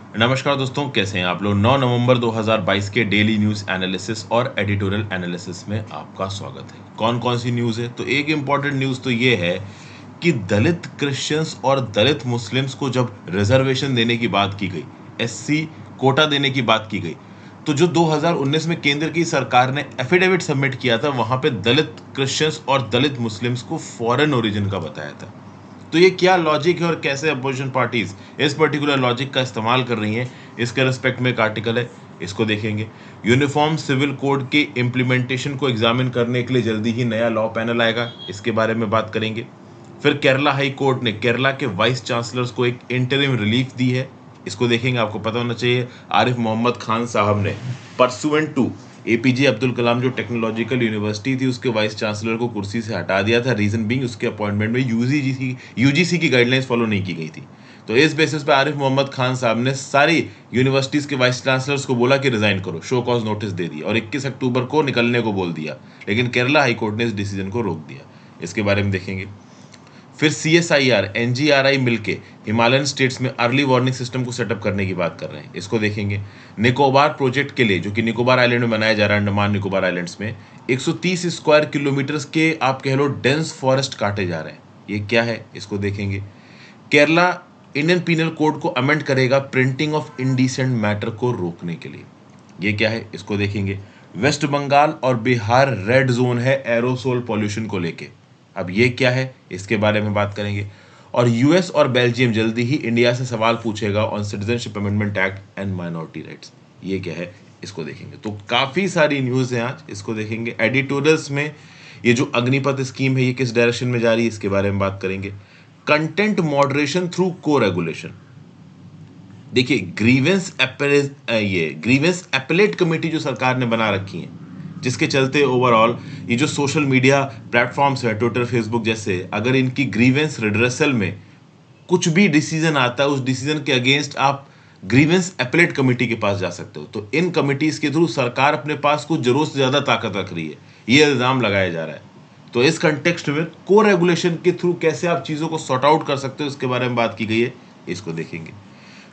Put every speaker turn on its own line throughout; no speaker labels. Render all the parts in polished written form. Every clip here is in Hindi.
नमस्कार दोस्तों, कैसे हैं आप लोग। 9 नवंबर 2022 के डेली न्यूज़ एनालिसिस और एडिटोरियल एनालिसिस में आपका स्वागत है। कौन कौन सी न्यूज़ है? तो एक इम्पॉर्टेंट न्यूज़ तो ये है कि दलित क्रिश्चियंस और दलित मुस्लिम्स को जब रिजर्वेशन देने की बात की गई, एससी कोटा देने की बात की गई, तो जो 2019 में केंद्र की सरकार ने एफिडेविट सबमिट किया था, वहां पे दलित क्रिश्चियंस और दलित मुस्लिम्स को फॉरेन ओरिजिन का बताया था। तो ये क्या लॉजिक है और कैसे अपोजिशन पार्टीज इस पर्टिकुलर लॉजिक का इस्तेमाल कर रही हैं, इसके रिस्पेक्ट में एक आर्टिकल है, इसको देखेंगे। यूनिफॉर्म सिविल कोड के इम्प्लीमेंटेशन को एग्जामिन करने के लिए जल्दी ही नया लॉ पैनल आएगा, इसके बारे में बात करेंगे। फिर केरला हाई कोर्ट ने केरला के वाइस चांसलर्स को एक इंटरिम रिलीफ दी है, इसको देखेंगे। आपको पता होना चाहिए आरिफ मोहम्मद खान साहब ने pursuant to APJ Abdul Kalam जो टेक्नोलॉजिकल यूनिवर्सिटी थी, उसके वाइस चांसलर को कुर्सी से हटा दिया था। रीजन बीइंग उसके अपॉइंटमेंट में यूजीसी की गाइडलाइंस फॉलो नहीं की गई थी। तो इस बेसिस पे आरिफ मोहम्मद खान साहब ने सारी यूनिवर्सिटीज के वाइस चांसलर्स को बोला कि रिजाइन करो, शो कॉज नोटिस दे दिया और 21 अक्टूबर को निकलने को बोल दिया। लेकिन केरला हाईकोर्ट ने इस डिसीजन को रोक दिया, इसके बारे में देखेंगे। फिर सीएसआईआर एनजीआरआई मिलके हिमालयन स्टेट्स में अर्ली वार्निंग सिस्टम को सेटअप करने की बात कर रहे हैं, इसको देखेंगे। निकोबार प्रोजेक्ट के लिए, जो कि निकोबार आइलैंड में बनाया जा रहा है, अंडमान निकोबार आइलैंड्स में 130 स्क्वायर किलोमीटर के आप कह लो डेंस फॉरेस्ट काटे जा रहे हैं, ये क्या है, इसको देखेंगे। केरला इंडियन पीनल कोड को अमेंड करेगा प्रिंटिंग ऑफ इंडिसेंट मैटर को रोकने के लिए, ये क्या है, इसको देखेंगे। वेस्ट बंगाल और बिहार रेड जोन है एरोसोल पॉल्यूशन को लेके, अब ये क्या है, इसके बारे में बात करेंगे। और यूएस और बेल्जियम जल्दी ही इंडिया से सवाल पूछेगा on citizenship amendment act and minority rights, ये क्या है, इसको देखेंगे। तो काफ़ी सारी न्यूज़ है आज, इसको देखेंगे। एडिटोरियल्स में ये जो अग्निपथ स्कीम है ये किस डायरेक्शन में जा रही है, इसके बारे में बात करेंगे। कंटेंट मॉडरेशन थ्रू को रेगुलेशन, देखिए ग्रीवेंस एपेलेट कमेटी जो सरकार ने बना रखी है, जिसके चलते ओवरऑल ये जो सोशल मीडिया प्लेटफॉर्म्स है ट्विटर फेसबुक जैसे, अगर इनकी ग्रीवेंस रिड्रेसल में कुछ भी डिसीजन आता है, उस डिसीजन के अगेंस्ट आप ग्रीवेंस एपेलेट कमेटी के पास जा सकते हो। तो इन कमिटीज के थ्रू सरकार अपने पास कुछ जरूरत से ज्यादा ताकत रख रही है, ये इल्जाम लगाया जा रहा है। तो इस कंटेक्स्ट में को रेगुलेशन के थ्रू कैसे आप चीजों को सॉर्ट आउट कर सकते हो, इसके बारे में बात की गई है, इसको देखेंगे।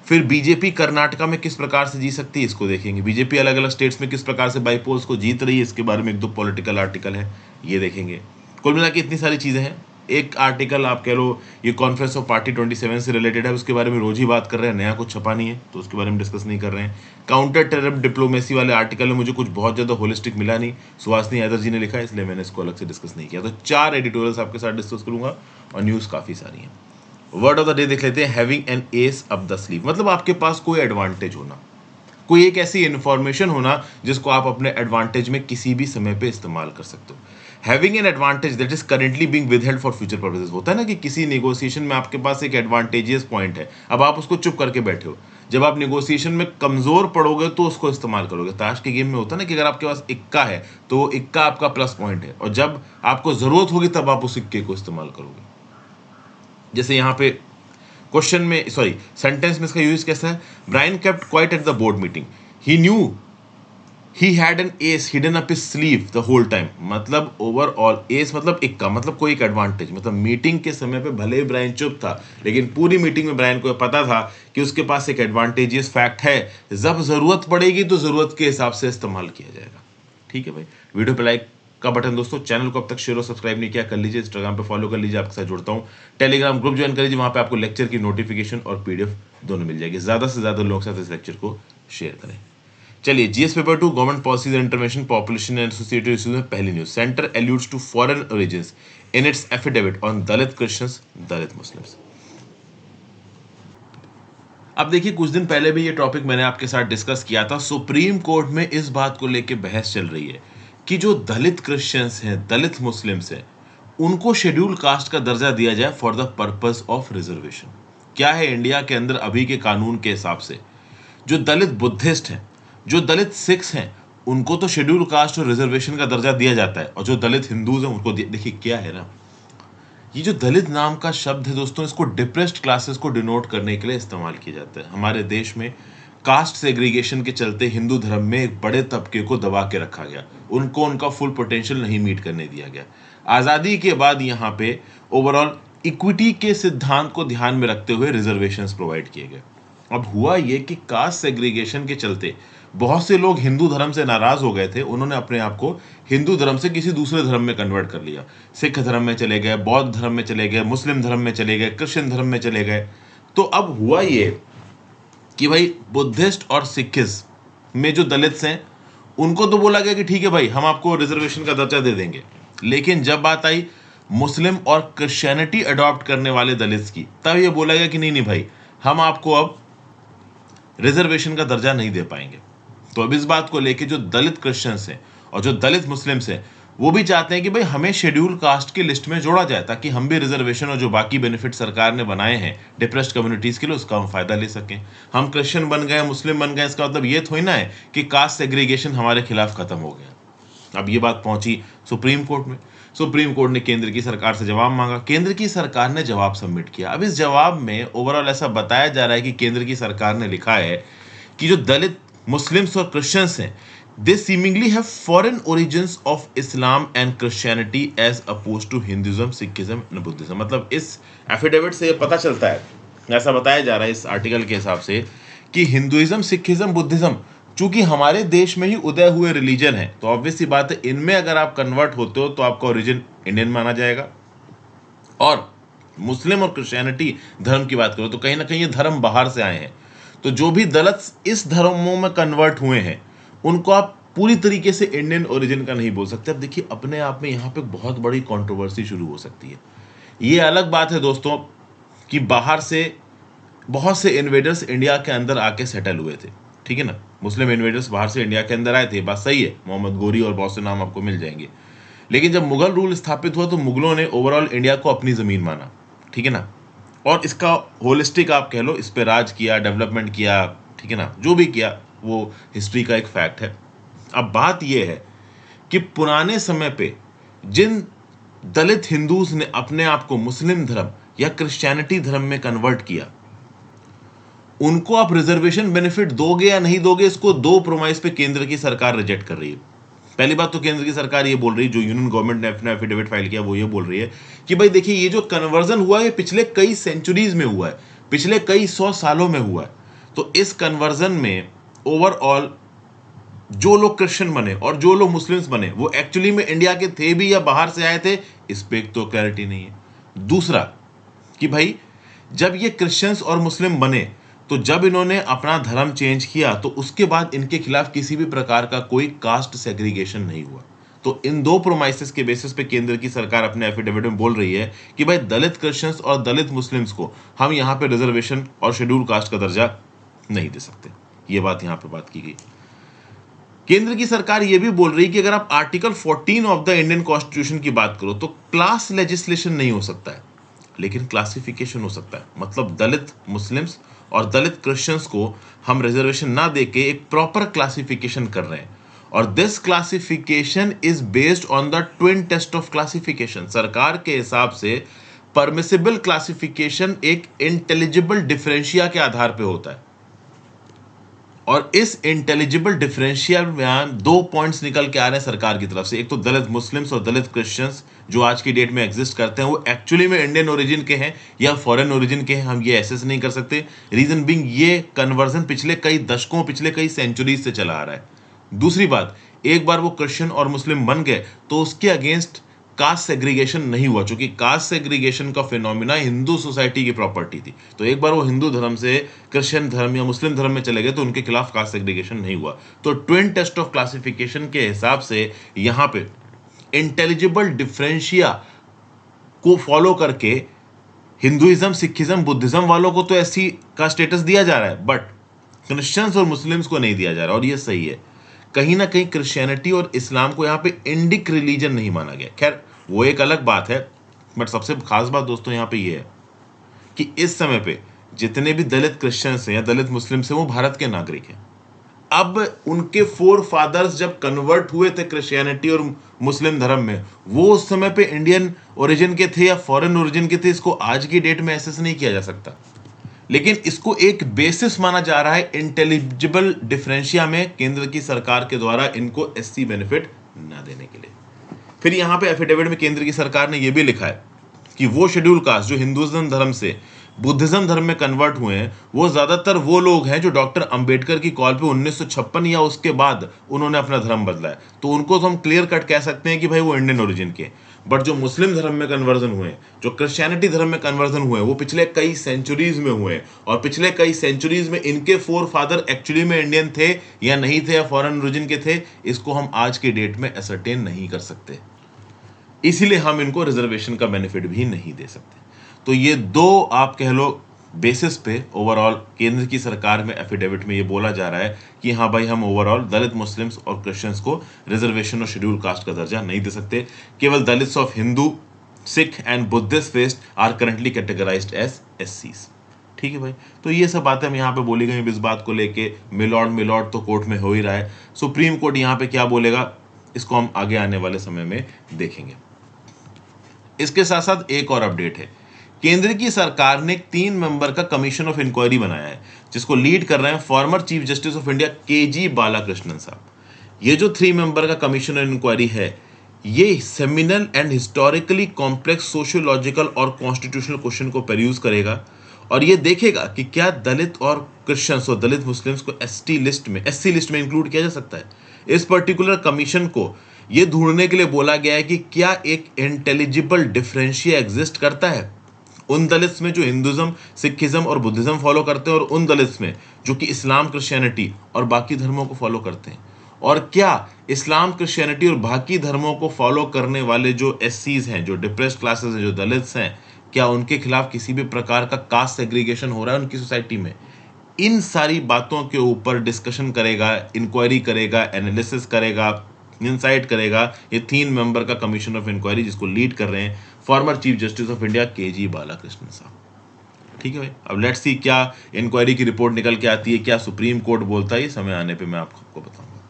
फिर बीजेपी कर्नाटका में किस प्रकार से जीत सकती है, इसको देखेंगे। बीजेपी अलग अलग स्टेट्स में किस प्रकार से बाईपोल्स को जीत रही है, इसके बारे में एक दो पॉलिटिकल आर्टिकल है, ये देखेंगे। कुल मिला के इतनी सारी चीज़ें हैं। एक आर्टिकल आप कह लो ये कॉन्फ्रेंस ऑफ पार्टी 27 से रिलेटेड है, उसके बारे में रोज ही बात कर रहे हैं, नया कुछ छपा नहीं है तो उसके बारे में डिस्कस नहीं कर रहे हैं। काउंटर टेरर डिप्लोमेसी वाले आर्टिकल में मुझे कुछ बहुत ज़्यादा होलिस्टिक मिला नहीं, सुहासनी हैदर जी ने लिखा है, इसलिए मैंने इसको अलग से डिस्कस नहीं किया। तो 4 एडिटोरियल्स आपके साथ डिस्कस करूंगा और न्यूज़ काफ़ी सारी हैं। वर्ड ऑफ द डे देख लेते हैं, having an S up the sleeve, मतलब आपके पास कोई एडवांटेज होना, कोई एक ऐसी इंफॉर्मेशन होना जिसको आप अपने एडवांटेज में किसी भी समय पे इस्तेमाल कर सकते हो। Having an advantage that is currently being withheld for future purposes, होता है ना कि किसी नेगोशिएशन में आपके पास एक एडवांटेजियस पॉइंट है, अब आप उसको चुप करके बैठे हो, जब आप नेगोशिएशन में कमजोर पड़ोगे तो उसको इस्तेमाल करोगे। ताश के गेम में होता है ना कि अगर आपके पास इक्का है तो इक्का आपका प्लस पॉइंट है, और जब आपको जरूरत होगी तब आप उस इक्के को इस्तेमाल करोगे। जैसे यहाँ पे क्वेश्चन में, सॉरी सेंटेंस में इसका यूज कैसा है, Brian kept quiet at the board meeting, he knew he had an ace hidden up his sleeve the whole time, मतलब ओवरऑल एस मतलब इक्का, मतलब कोई एक एडवांटेज, मतलब मीटिंग के समय पे भले ही ब्रायन चुप था लेकिन पूरी मीटिंग में ब्रायन को पता था कि उसके पास एक एडवांटेजियस फैक्ट है, जब जरूरत पड़ेगी तो जरूरत के हिसाब से इस्तेमाल किया जाएगा। ठीक है भाई, वीडियो पे लाइक का बटन दोस्तों, चैनल को अब तक शेयर और सब्सक्राइब नहीं किया कर लीजिए, इंस्टाग्राम पे फॉलो कर लीजिए, आपके साथ जुड़ता हूँ। टेलीग्राम ग्रुप ज्वाइन कर लीजिए, वहां पे आपको लेक्चर की नोटिफिकेशन और पीडीएफ दोनों मिल जाएगी। ज्यादा से ज्यादा लोगों के साथ इस लेक्चर को शेयर करें। चलिए, GS paper 2 government policies and intervention population and associated issues में पहली news, centre alludes to foreign origins in its affidavit on Dalit Christians Dalit Muslims. अब देखिए, कुछ दिन पहले भी ये टॉपिक मैंने आपके साथ डिस्कस किया था। सुप्रीम कोर्ट में इस बात को लेकर बहस चल रही है कि जो दलित क्रिश्चियंस हैं, दलित मुस्लिम्स हैं, उनको शेड्यूल कास्ट का दर्जा दिया जाए for the purpose of reservation. क्या है इंडिया के अंदर अभी के कानून के हिसाब से, जो दलित बुद्धिस्ट हैं, जो दलित सिख्स हैं, उनको तो शेड्यूल कास्ट और रिजर्वेशन का दर्जा दिया जाता है, और जो दलित हिंदूज हैं उनको देखिए क्या है ना, ये जो दलित नाम का शब्द है दोस्तों, इसको डिप्रेस्ड क्लासेस को डिनोट करने के लिए इस्तेमाल किया जाता है। हमारे देश में कास्ट सेग्रीगेशन के चलते हिंदू धर्म में एक बड़े तबके को दबा के रखा गया, उनको उनका फुल पोटेंशियल नहीं मीट करने दिया गया। आज़ादी के बाद यहाँ पे ओवरऑल इक्विटी के सिद्धांत को ध्यान में रखते हुए रिजर्वेशंस प्रोवाइड किए गए, अब हुआ ये कि कास्ट सेग्रीगेशन के चलते बहुत से लोग हिंदू धर्म से नाराज हो गए थे, उन्होंने अपने आप को हिंदू धर्म से किसी दूसरे धर्म में कन्वर्ट कर लिया। सिख धर्म में चले गए, बौद्ध धर्म में चले गए, मुस्लिम धर्म में चले गए, क्रिश्चियन धर्म में चले गए। तो अब हुआ ये कि भाई बुद्धिस्ट और सिखिज्म में जो दलित्स हैं उनको तो बोला गया कि ठीक है भाई, हम आपको रिजर्वेशन का दर्जा दे देंगे, लेकिन जब बात आई मुस्लिम और क्रिश्चियनिटी अडॉप्ट करने वाले दलित्स की, तब ये बोला गया कि नहीं नहीं भाई, हम आपको अब रिजर्वेशन का दर्जा नहीं दे पाएंगे। तो अब इस बात को लेके जो दलित क्रिश्चियंस हैं और जो दलित मुस्लिम्स हैं वो भी चाहते हैं कि भाई हमें शेड्यूल कास्ट की लिस्ट में जोड़ा जाए, ताकि हम भी रिजर्वेशन और जो बाकी बेनिफिट सरकार ने बनाए हैं डिप्रेस्ड कम्युनिटीज के लिए उसका हम फायदा ले सकें। हम क्रिश्चियन बन गए, मुस्लिम बन गए, इसका मतलब ये थोड़ी ना है कि कास्ट सेग्रीगेशन हमारे खिलाफ खत्म हो गया। अब ये बात पहुंची सुप्रीम कोर्ट में। सुप्रीम कोर्ट ने केंद्र की सरकार से जवाब मांगा, केंद्र की सरकार ने जवाब सबमिट किया। अब इस जवाब में ओवरऑल ऐसा बताया जा रहा है कि केंद्र की सरकार ने लिखा है कि जो दलित मुस्लिम्स और क्रिश्चियंस हैं, they seemingly have foreign origins of Islam and Christianity as opposed to Hinduism, Sikhism and Buddhism। मतलब इस एफिडेविट से पता चलता है, ऐसा बताया जा रहा है इस आर्टिकल के हिसाब से, कि हिंदुइज्म, सिखिज्म, बुद्धिज्म चूंकि हमारे देश में ही उदय हुए रिलीजन है, तो ऑब्वियस सी बात है इनमें अगर आप कन्वर्ट होते हो तो आपका ओरिजिन इंडियन माना जाएगा। और मुस्लिम और क्रिश्चियनिटी धर्म की बात करो तो कहीं ना कहीं ये धर्म बाहर से आए हैं। तो जो भी दलित इस धर्मों में कन्वर्ट हुए हैं उनको आप पूरी तरीके से इंडियन ओरिजिन का नहीं बोल सकते। अब देखिए अपने आप में यहाँ पे बहुत बड़ी कंट्रोवर्सी शुरू हो सकती है। ये अलग बात है दोस्तों कि बाहर से बहुत से इन्वेडर्स इंडिया के अंदर आके सेटल हुए थे, ठीक है ना, मुस्लिम इन्वेडर्स बाहर से इंडिया के अंदर आए थे, बात सही है, मोहम्मद गोरी और बहुत से नाम आपको मिल जाएंगे। लेकिन जब मुगल रूल स्थापित हुआ तो मुगलों ने ओवरऑल इंडिया को अपनी ज़मीन माना, ठीक है ना, और इसका होलिस्टिक आप कह लो, इस पर राज किया, डेवलपमेंट किया, ठीक है ना, जो भी किया वो हिस्ट्री का एक फैक्ट है। अब बात यह है कि पुराने समय पे जिन दलित हिंदूज ने अपने आप को मुस्लिम धर्म या क्रिश्चियनिटी धर्म में कन्वर्ट किया, उनको आप रिजर्वेशन बेनिफिट दोगे या नहीं दोगे, इसको दो प्रोमाइस पे केंद्र की सरकार रिजेक्ट कर रही है। पहली बात तो केंद्र की सरकार ये बोल रही है, जो यूनियन गवर्नमेंट ने अपना एफिडेविट फाइल किया वो ये बोल रही है कि भाई देखिए ये जो कन्वर्जन हुआ है पिछले कई सेंचुरीज में हुआ है, पिछले कई 100 सालों में हुआ है। तो इस कन्वर्जन में ओवरऑल जो लोग क्रिश्चियन बने और जो लोग मुस्लिम्स बने वो एक्चुअली में इंडिया के थे भी या बाहर से आए थे, इस पे एक तो क्लैरिटी नहीं है। दूसरा कि भाई जब ये क्रिश्चियंस और मुस्लिम बने तो जब इन्होंने अपना धर्म चेंज किया तो उसके बाद इनके खिलाफ किसी भी प्रकार का कोई कास्ट सेग्रीगेशन नहीं हुआ। तो इन दो प्रोमाइसेस के बेसिस पे केंद्र की सरकार अपने एफिडेविट में बोल रही है कि भाई दलित क्रिश्चियंस और दलित मुस्लिम्स को हम यहाँ पे रिजर्वेशन और शेड्यूल कास्ट का दर्जा नहीं दे सकते। ये बात यहाँ पे बात की गई। केंद्र की सरकार ये भी बोल रही है कि अगर आप article 14 of the Indian constitution की बात करो तो क्लास लेजिस्लेशन नहीं हो सकता है, लेकिन क्लासिफिकेशन हो सकता है। मतलब दलित मुस्लिम्स और दलित क्रिश्चियंस को हम रिजर्वेशन ना देके एक प्रॉपर क्लासिफिकेशन कर रहे हैं, और this classification is based on the twin test of classification. सरकार के हिसाब से परमिसिबल क्लासिफिकेशन एक इंटेलिजिबल डिफरेंशिया के आधार पे होता है, और इस इंटेलिजिबल डिफरेंशियल में 2 पॉइंट्स निकल के आ रहे हैं सरकार की तरफ से। एक तो दलित मुस्लिम्स और दलित क्रिश्चियंस जो आज की डेट में एग्जिस्ट करते हैं वो एक्चुअली में इंडियन ओरिजिन के हैं या फॉरेन ओरिजिन के हैं, हम ये एसेस नहीं कर सकते। रीजन बिंग ये कन्वर्जन पिछले कई दशकों, पिछले कई सेंचुरीज से चला आ रहा है। दूसरी बात, एक बार वो क्रिश्चियन और मुस्लिम बन गए तो उसके अगेंस्ट कास्ट सेग्रीगेशन नहीं हुआ, क्योंकि कास्ट सेग्रीगेशन का फिनोमिना हिंदू सोसाइटी की प्रॉपर्टी थी। तो एक बार वो हिंदू धर्म से क्रिश्चियन धर्म या मुस्लिम धर्म में चले गए तो उनके खिलाफ कास्ट सेग्रीगेशन नहीं हुआ। तो ट्विन टेस्ट ऑफ क्लासिफिकेशन के हिसाब से यहाँ पे इंटेलिजिबल डिफरेंशिया को फॉलो करके हिंदुइज्म, सिखिज्म, बुद्धिज्म वालों को तो एससी का स्टेटस दिया जा रहा है, बट क्रिश्चियंस और मुस्लिम्स को नहीं दिया जा रहा, और ये सही है। कहीं ना कहीं क्रिश्चियनिटी और इस्लाम को यहाँ पे इंडिक रिलीजन नहीं माना गया। खैर वो एक अलग बात है, बट सबसे खास बात दोस्तों यहाँ पे ये है कि इस समय पे जितने भी दलित क्रिश्चियंस हैं या दलित मुस्लिम्स हैं वो भारत के नागरिक हैं। अब उनके फोर फादर्स जब कन्वर्ट हुए थे क्रिश्चियनिटी और मुस्लिम धर्म में, वो उस समय पे इंडियन ओरिजिन के थे या फॉरेन ओरिजिन के थे, इसको आज की डेट में एसेस नहीं किया जा सकता। लेकिन इसको एक बेसिस माना जा रहा है इंटेलिजिबल डिफरेंशिया में केंद्र की सरकार के द्वारा इनको एससी बेनिफिट ना देने के लिए। फिर यहाँ पे एफिडेविट में केंद्र की सरकार ने यह भी लिखा है कि वो शेड्यूल कास्ट जो हिंदुइज्म धर्म से बुद्धिज्म धर्म में कन्वर्ट हुए हैं वो ज्यादातर वो लोग हैं जो डॉक्टर अंबेडकर की कॉल पे 1956 या उसके बाद उन्होंने अपना धर्म बदला है, तो उनको तो हम क्लियर कट कह सकते हैं कि भाई वो इंडियन ओरिजिन के। बट जो मुस्लिम धर्म में कन्वर्जन हुए हैं, जो क्रिश्चियनिटी धर्म में कन्वर्जन हुए हैं, वो पिछले कई सेंचुरीज में हुए हैं, और पिछले कई सेंचुरीज में इनके फोर फादर एक्चुअली में इंडियन थे या नहीं थे या फॉरेन ओरिजिन के थे, इसको हम आज के डेट में एसर्टेन नहीं कर सकते। इसीलिए हम इनको रिजर्वेशन का बेनिफिट भी नहीं दे सकते। तो ये दो आप कह लो बेसिस पे ओवरऑल केंद्र की सरकार में एफिडेविट में ये बोला जा रहा है कि हाँ भाई हम ओवरऑल दलित मुस्लिम्स और क्रिश्चियंस को रिजर्वेशन और शेड्यूल कास्ट का दर्जा नहीं दे सकते। केवल Dalits of Hindu, Sikh and Buddhist faith are currently categorised as एससीज। ठीक है भाई, तो ये सब बातें हम यहाँ पे बोली गई। इस बात को लेके मिलॉर्ड तो कोर्ट में हो ही रहा है। सुप्रीम कोर्ट यहाँ पे क्या बोलेगा इसको हम आगे आने वाले समय में देखेंगे। इसके साथ साथ एक और अपडेट है, केंद्र की सरकार ने एक 3 मेंबर का कमीशन ऑफ इंक्वायरी बनाया है जिसको लीड कर रहे हैं former chief justice of India K G. Balakrishnan साहब। ये जो 3 मेंबर का कमीशन ऑफ इंक्वायरी है, ये seminal and historically complex sociological और कॉन्स्टिट्यूशनल क्वेश्चन को परयूज करेगा और ये देखेगा कि क्या दलित और क्रिश्चियंस और दलित मुस्लिम्स को एससी लिस्ट में इंक्लूड किया जा सकता है। इस पर्टिकुलर कमीशन को ये ढूंढने के लिए बोला गया है कि क्या एक इंटेलिजिबल डिफरेंशिया एग्जिस्ट करता है उन दलित्स में जो हिंदुज्म, सिखिज्म और बुद्धिज्म फॉलो करते हैं और उन दलित्स में जो कि इस्लाम, क्रिश्चियनिटी और बाकी धर्मों को फॉलो करते हैं, और क्या इस्लाम, क्रिश्चियनिटी और बाकी धर्मों को फॉलो करने वाले जो एससीज हैं, जो डिप्रेस्ड क्लासेस हैं, जो दलित्स हैं, क्या उनके खिलाफ किसी भी प्रकार का कास्ट सेग्रीगेशन हो रहा है उनकी सोसाइटी में। इन सारी बातों के ऊपर डिस्कशन करेगा, इंक्वायरी करेगा, एनालिसिस करेगा, इंसाइट करेगा ये 3 मेंबर का कमीशन ऑफ इंक्वायरी जिसको लीड कर रहे हैं former chief justice of India K G. Balakrishnan साहब। ठीक है भाई, अब लेट्स सी क्या इंक्वायरी की रिपोर्ट निकल के आती है, क्या सुप्रीम कोर्ट बोलता है, ये समय आने पे मैं आपको बताऊंगा।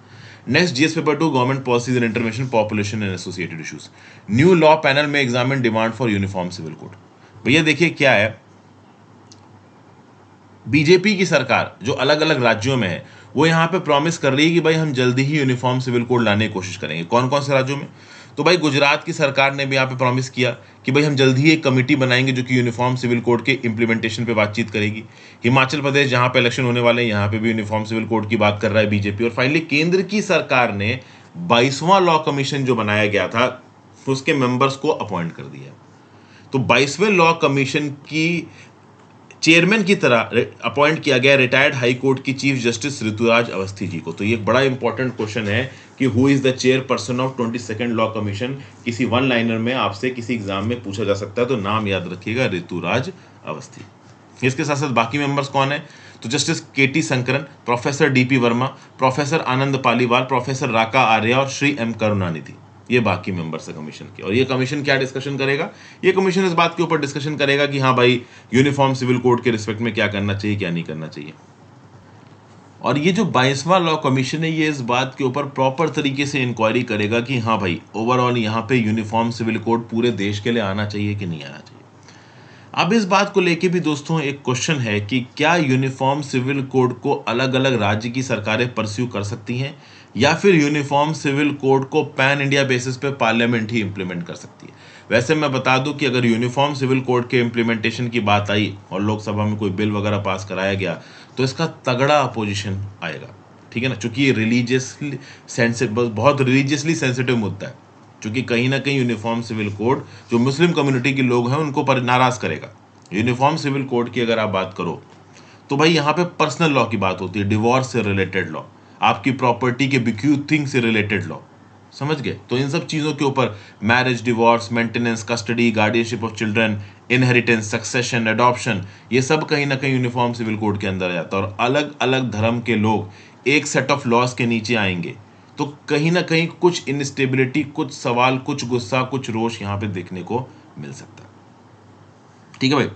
Next, GS paper 2, government policies and intervention, population and associated issues. New law panel में examine demand for uniform civil code. भैया देखिए क्या है, बीजेपी की सरकार जो अलग अलग राज्यों में है वो यहाँ पे प्रॉमिस कर रही है कि भाई हम जल्दी ही यूनिफॉर्म सिविल कोड लाने की कोशिश करेंगे। कौन कौन से राज्यों में, तो भाई गुजरात की सरकार ने भी यहाँ पे प्रॉमिस किया कि भाई हम जल्दी ही एक कमेटी बनाएंगे जो कि यूनिफॉर्म सिविल कोड के इंप्लीमेंटेशन पे बातचीत करेगी। हिमाचल प्रदेश जहाँ पे इलेक्शन होने वाले हैं यहाँ पे भी यूनिफॉर्म सिविल कोड की बात कर रहा है बीजेपी। और फाइनली केंद्र की सरकार ने 22वां लॉ कमीशन जो बनाया गया था उसके मेंबर्स को अपॉइंट कर दिया। तो 22वें लॉ कमीशन की चेयरमैन की तरह अपॉइंट किया गया रिटायर्ड हाई कोर्ट की चीफ जस्टिस ऋतुराज अवस्थी जी को। तो ये एक बड़ा इंपॉर्टेंट क्वेश्चन है कि who is the chairperson of 22nd law commission. किसी वन लाइनर में आपसे किसी एग्जाम में पूछा जा सकता है, तो नाम याद रखिएगा, ऋतुराज अवस्थी। इसके साथ साथ बाकी मेंबर्स कौन है, तो justice K T. Sankaran, professor D P. Verma, professor Anand Paliwal, professor Raka Arya और श्री एम करुणानिधि, ये बाकी मेंबर्स है कमीशन के। और ये कमीशन क्या डिस्कशन करेगा, ये कमीशन इस बात के ऊपर डिस्कशन करेगा कि हाँ भाई यूनिफॉर्म सिविल कोड के रिस्पेक्ट में क्या करना चाहिए, क्या नहीं करना चाहिए। और ये जो 22वां लॉ कमीशन है ये इस बात के ऊपर प्रॉपर तरीके से इंक्वायरी करेगा कि हाँ भाई ओवरऑल यहाँ पे यूनिफॉर्म सिविल कोड पूरे देश के लिए आना चाहिए कि नहीं आना चाहिए। अब इस बात को लेके भी दोस्तों एक क्वेश्चन है कि क्या यूनिफॉर्म सिविल कोड को अलग अलग राज्य की सरकारें परस्यू कर सकती हैं या फिर यूनिफॉर्म सिविल कोड को पैन इंडिया बेसिस पे पार्लियामेंट ही इंप्लीमेंट कर सकती है। वैसे मैं बता दूं कि अगर यूनिफॉर्म सिविल कोड के इंप्लीमेंटेशन की बात आई और लोकसभा में कोई बिल वगैरह पास कराया गया तो इसका तगड़ा अपोजिशन आएगा। ठीक है ना, चूंकि ये रिलीजियसली सेंसिटिव, बहुत रिलीजियसली सेंसिटिव मुद्दा है, क्योंकि कहीं ना कहीं यूनिफॉर्म सिविल कोड जो मुस्लिम कम्युनिटी के लोग हैं उनको नाराज करेगा। यूनिफॉर्म सिविल कोड की अगर आप बात करो तो भाई यहाँ पे पर्सनल लॉ की बात होती है, डिवोर्स से रिलेटेड लॉ, आपकी प्रॉपर्टी के बिक्यूथिंग से रिलेटेड लॉ, समझ गए। तो इन सब चीज़ों के ऊपर marriage, divorce, maintenance, custody, guardianship of children, inheritance, succession, adoption, ये सब कहीं ना कहीं यूनिफॉर्म सिविल कोड के अंदर आ जाता है। और अलग अलग धर्म के लोग एक सेट ऑफ लॉज के नीचे आएंगे तो कहीं ना कहीं कुछ इनस्टेबिलिटी, कुछ सवाल, कुछ गुस्सा, कुछ रोष यहाँ पे देखने को मिल सकता है। ठीक है भाई,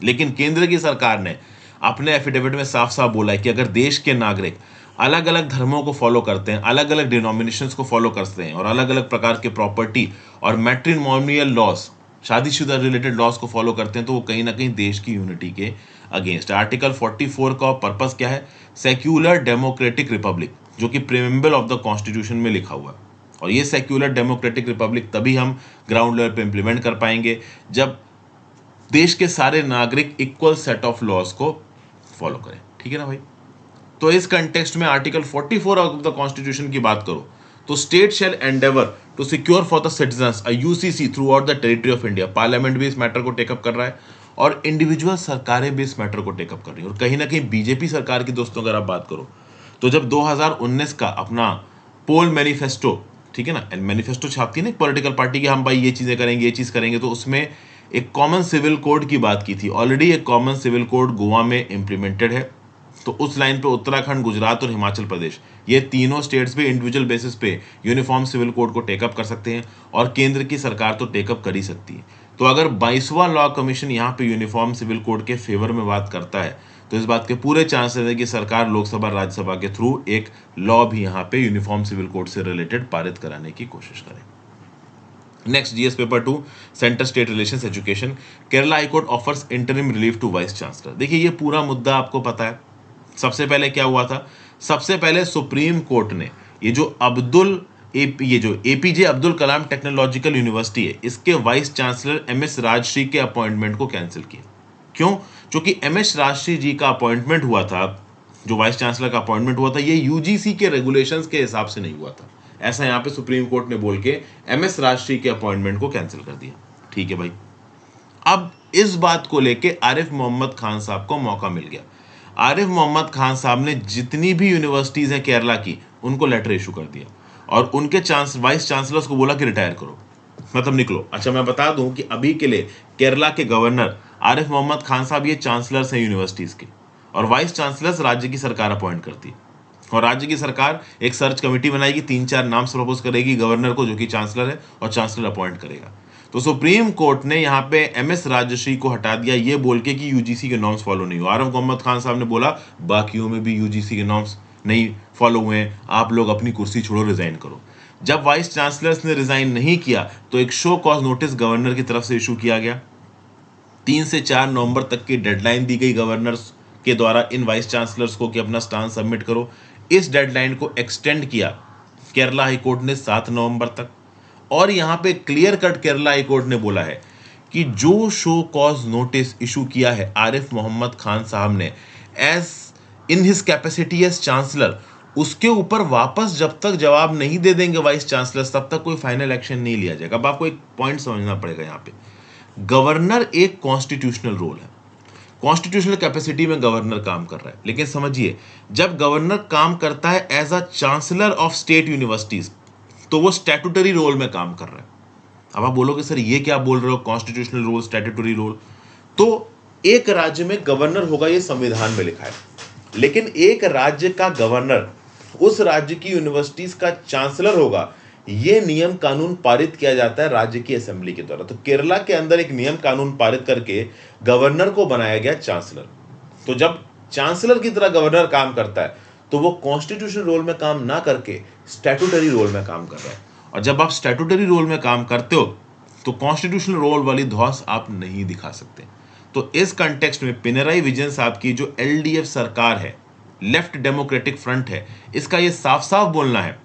लेकिन केंद्र की सरकार ने अपने एफिडेविट में साफ साफ बोला है कि अगर देश के नागरिक अलग अलग धर्मों को फॉलो करते हैं, अलग अलग डिनोमिनेशंस को फॉलो करते हैं और अलग अलग प्रकार के प्रॉपर्टी और मैट्रिमोनियल लॉज, शादीशुदा रिलेटेड लॉज को फॉलो करते हैं, तो वो कहीं ना कहीं देश की यूनिटी के अगेंस्ट। आर्टिकल 44 का पर्पस क्या है, सेक्युलर डेमोक्रेटिक रिपब्लिक, जो कि प्रीएम्बल ऑफ द कॉन्स्टिट्यूशन में लिखा हुआ है। और ये सेक्युलर डेमोक्रेटिक रिपब्लिक तभी हम ग्राउंड लेवल पे इंप्लीमेंट कर पाएंगे जब देश के सारे नागरिक इक्वल सेट ऑफ लॉज को फॉलो करें। ठीक है ना भाई। तो इस कंटेक्स्ट में आर्टिकल 44 ऑफ द कॉन्स्टिट्यूशन की बात करो तो state shall endeavour to secure for the citizens a UCC throughout the territory of India. Parliament भी इस मैटर को टेकअप कर रहा है और इंडिविजुअल सरकारें भी इस मैटर को टेकअप कर रही है। और कहीं ना कहीं बीजेपी सरकार की दोस्तों अगर आप बात करो तो जब 2019 का अपना पोल मैनिफेस्टो, ठीक है ना, मैनिफेस्टो छापती है ना पॉलिटिकल पार्टी की, हम भाई ये चीजें करेंगे ये चीज करेंगे, तो उसमें एक कॉमन सिविल कोड की बात की थी। ऑलरेडी एक कॉमन सिविल कोड गोवा में इंप्लीमेंटेड है, तो उस लाइन पे उत्तराखंड, गुजरात और हिमाचल प्रदेश, ये तीनों स्टेट्स पे इंडिविजुअल बेसिस पे यूनिफॉर्म सिविल कोड को टेकअप कर सकते हैं और केंद्र की सरकार तो टेकअप कर ही सकती है। तो अगर 22वां लॉ कमीशन यहाँ पे यूनिफॉर्म सिविल कोड के फेवर में बात करता है तो इस बात के पूरे चांसेस है कि सरकार लोकसभा राज्यसभा के थ्रू एक लॉ भी यहाँ पे यूनिफॉर्म सिविल कोड से रिलेटेड पारित कराने की कोशिश करें। Next, GS paper 2, centre state relations education. Kerala high court offers interim relief to vice chancellor. देखिए ये पूरा मुद्दा आपको पता है। सबसे पहले क्या हुआ था, सबसे पहले सुप्रीम कोर्ट ने ये जो APJ Abdul Kalam technological university है, इसके वाइस चांसलर एमएस राजश्री के अपॉइंटमेंट को कैंसिल किया। क्यों? क्योंकि एमएस राजश्री जी का अपॉइंटमेंट हुआ था, जो वाइस चांसलर का अपॉइंटमेंट हुआ था, ये यूजीसी के रेगुलेशंस के हिसाब से नहीं हुआ था। ऐसा यहां पे सुप्रीम कोर्ट ने बोल के एमएस राजश्री के अपॉइंटमेंट को कैंसिल कर दिया। ठीक है भाई। अब इस बात को लेके आरिफ मोहम्मद खान साहब को मौका मिल गया। आरिफ मोहम्मद खान साहब ने जितनी भी यूनिवर्सिटीज हैं केरला की, उनको लेटर इशू कर दिया और उनके वाइस चांसलर्स को बोला कि रिटायर करो, मतलब निकलो। अच्छा, मैं बता दूं कि अभी के लिए केरला के गवर्नर आरिफ मोहम्मद खान साहब ये चांसलर्स हैं यूनिवर्सिटीज के, और वाइस चांसलर्स राज्य की सरकार अपॉइंट करती है। और राज्य की सरकार एक सर्च कमेटी बनाएगी, 3-4 नाम प्रपोज करेगी गवर्नर को, जो कि चांसलर है, और चांसलर अपॉइंट करेगा। तो सुप्रीम कोर्ट ने यहाँ पे एमएस राजश्री को हटा दिया ये बोल के कि यूजीसी के नॉर्म्स फॉलो नहीं हुआ। आरिफ मोहम्मद खान साहब ने बोला बाकियों में भी यूजीसी के नॉर्म्स नहीं फॉलो हुए हैं, आप लोग अपनी कुर्सी छोड़ो, रिजाइन करो। जब वाइस चांसलर्स ने रिजाइन नहीं किया तो एक शो कॉज नोटिस गवर्नर की तरफ से इशू किया गया। 3 से 4 नवंबर तक की डेडलाइन दी गई गवर्नर्स के द्वारा इन वाइस चांसलर्स को कि अपना स्टांस सबमिट करो। इस डेडलाइन को एक्सटेंड किया केरला हाईकोर्ट ने 7 नवंबर तक। और यहां पे क्लियर कट केरला हाईकोर्ट ने बोला है कि जो शो कॉज नोटिस इशू किया है आरिफ मोहम्मद खान साहब ने as in his capacity as chancellor, उसके ऊपर वापस जब तक जवाब नहीं दे देंगे वाइस चांसलर, तब तक कोई फाइनल एक्शन नहीं लिया जाएगा। अब आपको एक पॉइंट समझना पड़ेगा, यहां पे गवर्नर एक कॉन्स्टिट्यूशनल रोल है, कॉन्स्टिट्यूशनल कैपेसिटी में गवर्नर काम कर रहा है। लेकिन समझिए, जब गवर्नर काम करता है as a chancellor of state universities, तो वो स्टैट्यूटरी रोल में काम कर रहा है। अब आप बोलोगे सर ये क्या बोल रहे हो, कॉन्स्टिट्यूशनल रोल, स्टैट्यूटरी रोल? तो एक राज्य में गवर्नर होगा, ये संविधान में लिखा है, लेकिन एक राज्य का गवर्नर उस राज्य की यूनिवर्सिटीज का चांसलर होगा, ये नियम कानून पारित किया जाता है राज्य की असेंबली के द्वारा। तो केरला के अंदर एक नियम कानून पारित करके गवर्नर को बनाया गया चांसलर। तो जब चांसलर की तरह गवर्नर काम करता है तो वो कॉन्स्टिट्यूशनल रोल में काम ना करके स्टैट्यूटरी रोल में काम कर रहा है। और जब आप स्टैट्यूटरी रोल में काम करते हो तो कॉन्स्टिट्यूशनल रोल वाली धौंस आप नहीं दिखा सकते। तो इस कंटेक्स्ट में पिनराई विजयन साहब की जो एलडीएफ सरकार है, लेफ्ट डेमोक्रेटिक फ्रंट है, इसका ये साफ साफ बोलना है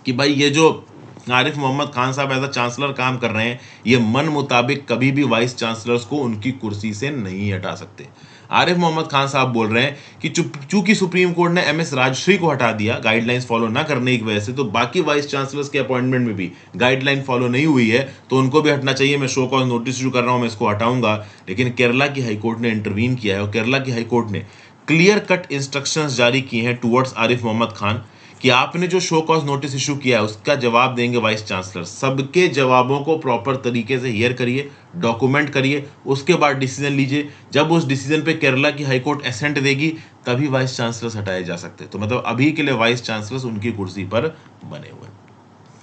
कि भाई ये जो आरिफ मोहम्मद खान साहब एज अ चांसलर काम कर रहे हैं, ये मन मुताबिक कभी भी वाइस चांसलर्स को उनकी कुर्सी से नहीं हटा सकते। आरिफ मोहम्मद खान साहब बोल रहे हैं कि चूंकि सुप्रीम कोर्ट ने एमएस राजश्री को हटा दिया गाइडलाइंस फॉलो ना करने की वजह से, तो बाकी वाइस चांसलर्स के अपॉइंटमेंट में भी गाइडलाइन फॉलो नहीं हुई है, तो उनको भी हटना चाहिए। मैं शो कॉज नोटिस इशू कर रहा हूं, मैं इसको हटाऊंगा। लेकिन केरला की हाईकोर्ट ने इंटरवीन किया है और केरला की हाईकोर्ट ने क्लियर कट इंस्ट्रक्शंस जारी किए हैं टुवर्ड्स आरिफ मोहम्मद खान कि आपने जो शो कॉज नोटिस इशू किया है उसका जवाब देंगे वाइस चांसलर। सबके जवाबों को प्रॉपर तरीके से हियर करिए, डॉक्यूमेंट करिए, उसके बाद डिसीजन लीजिए। जब उस डिसीजन पे केरला की हाईकोर्ट एसेंट देगी तभी वाइस चांसलर्स हटाए जा सकते हैं। तो मतलब अभी के लिए वाइस चांसलर्स उनकी कुर्सी पर बने हुए,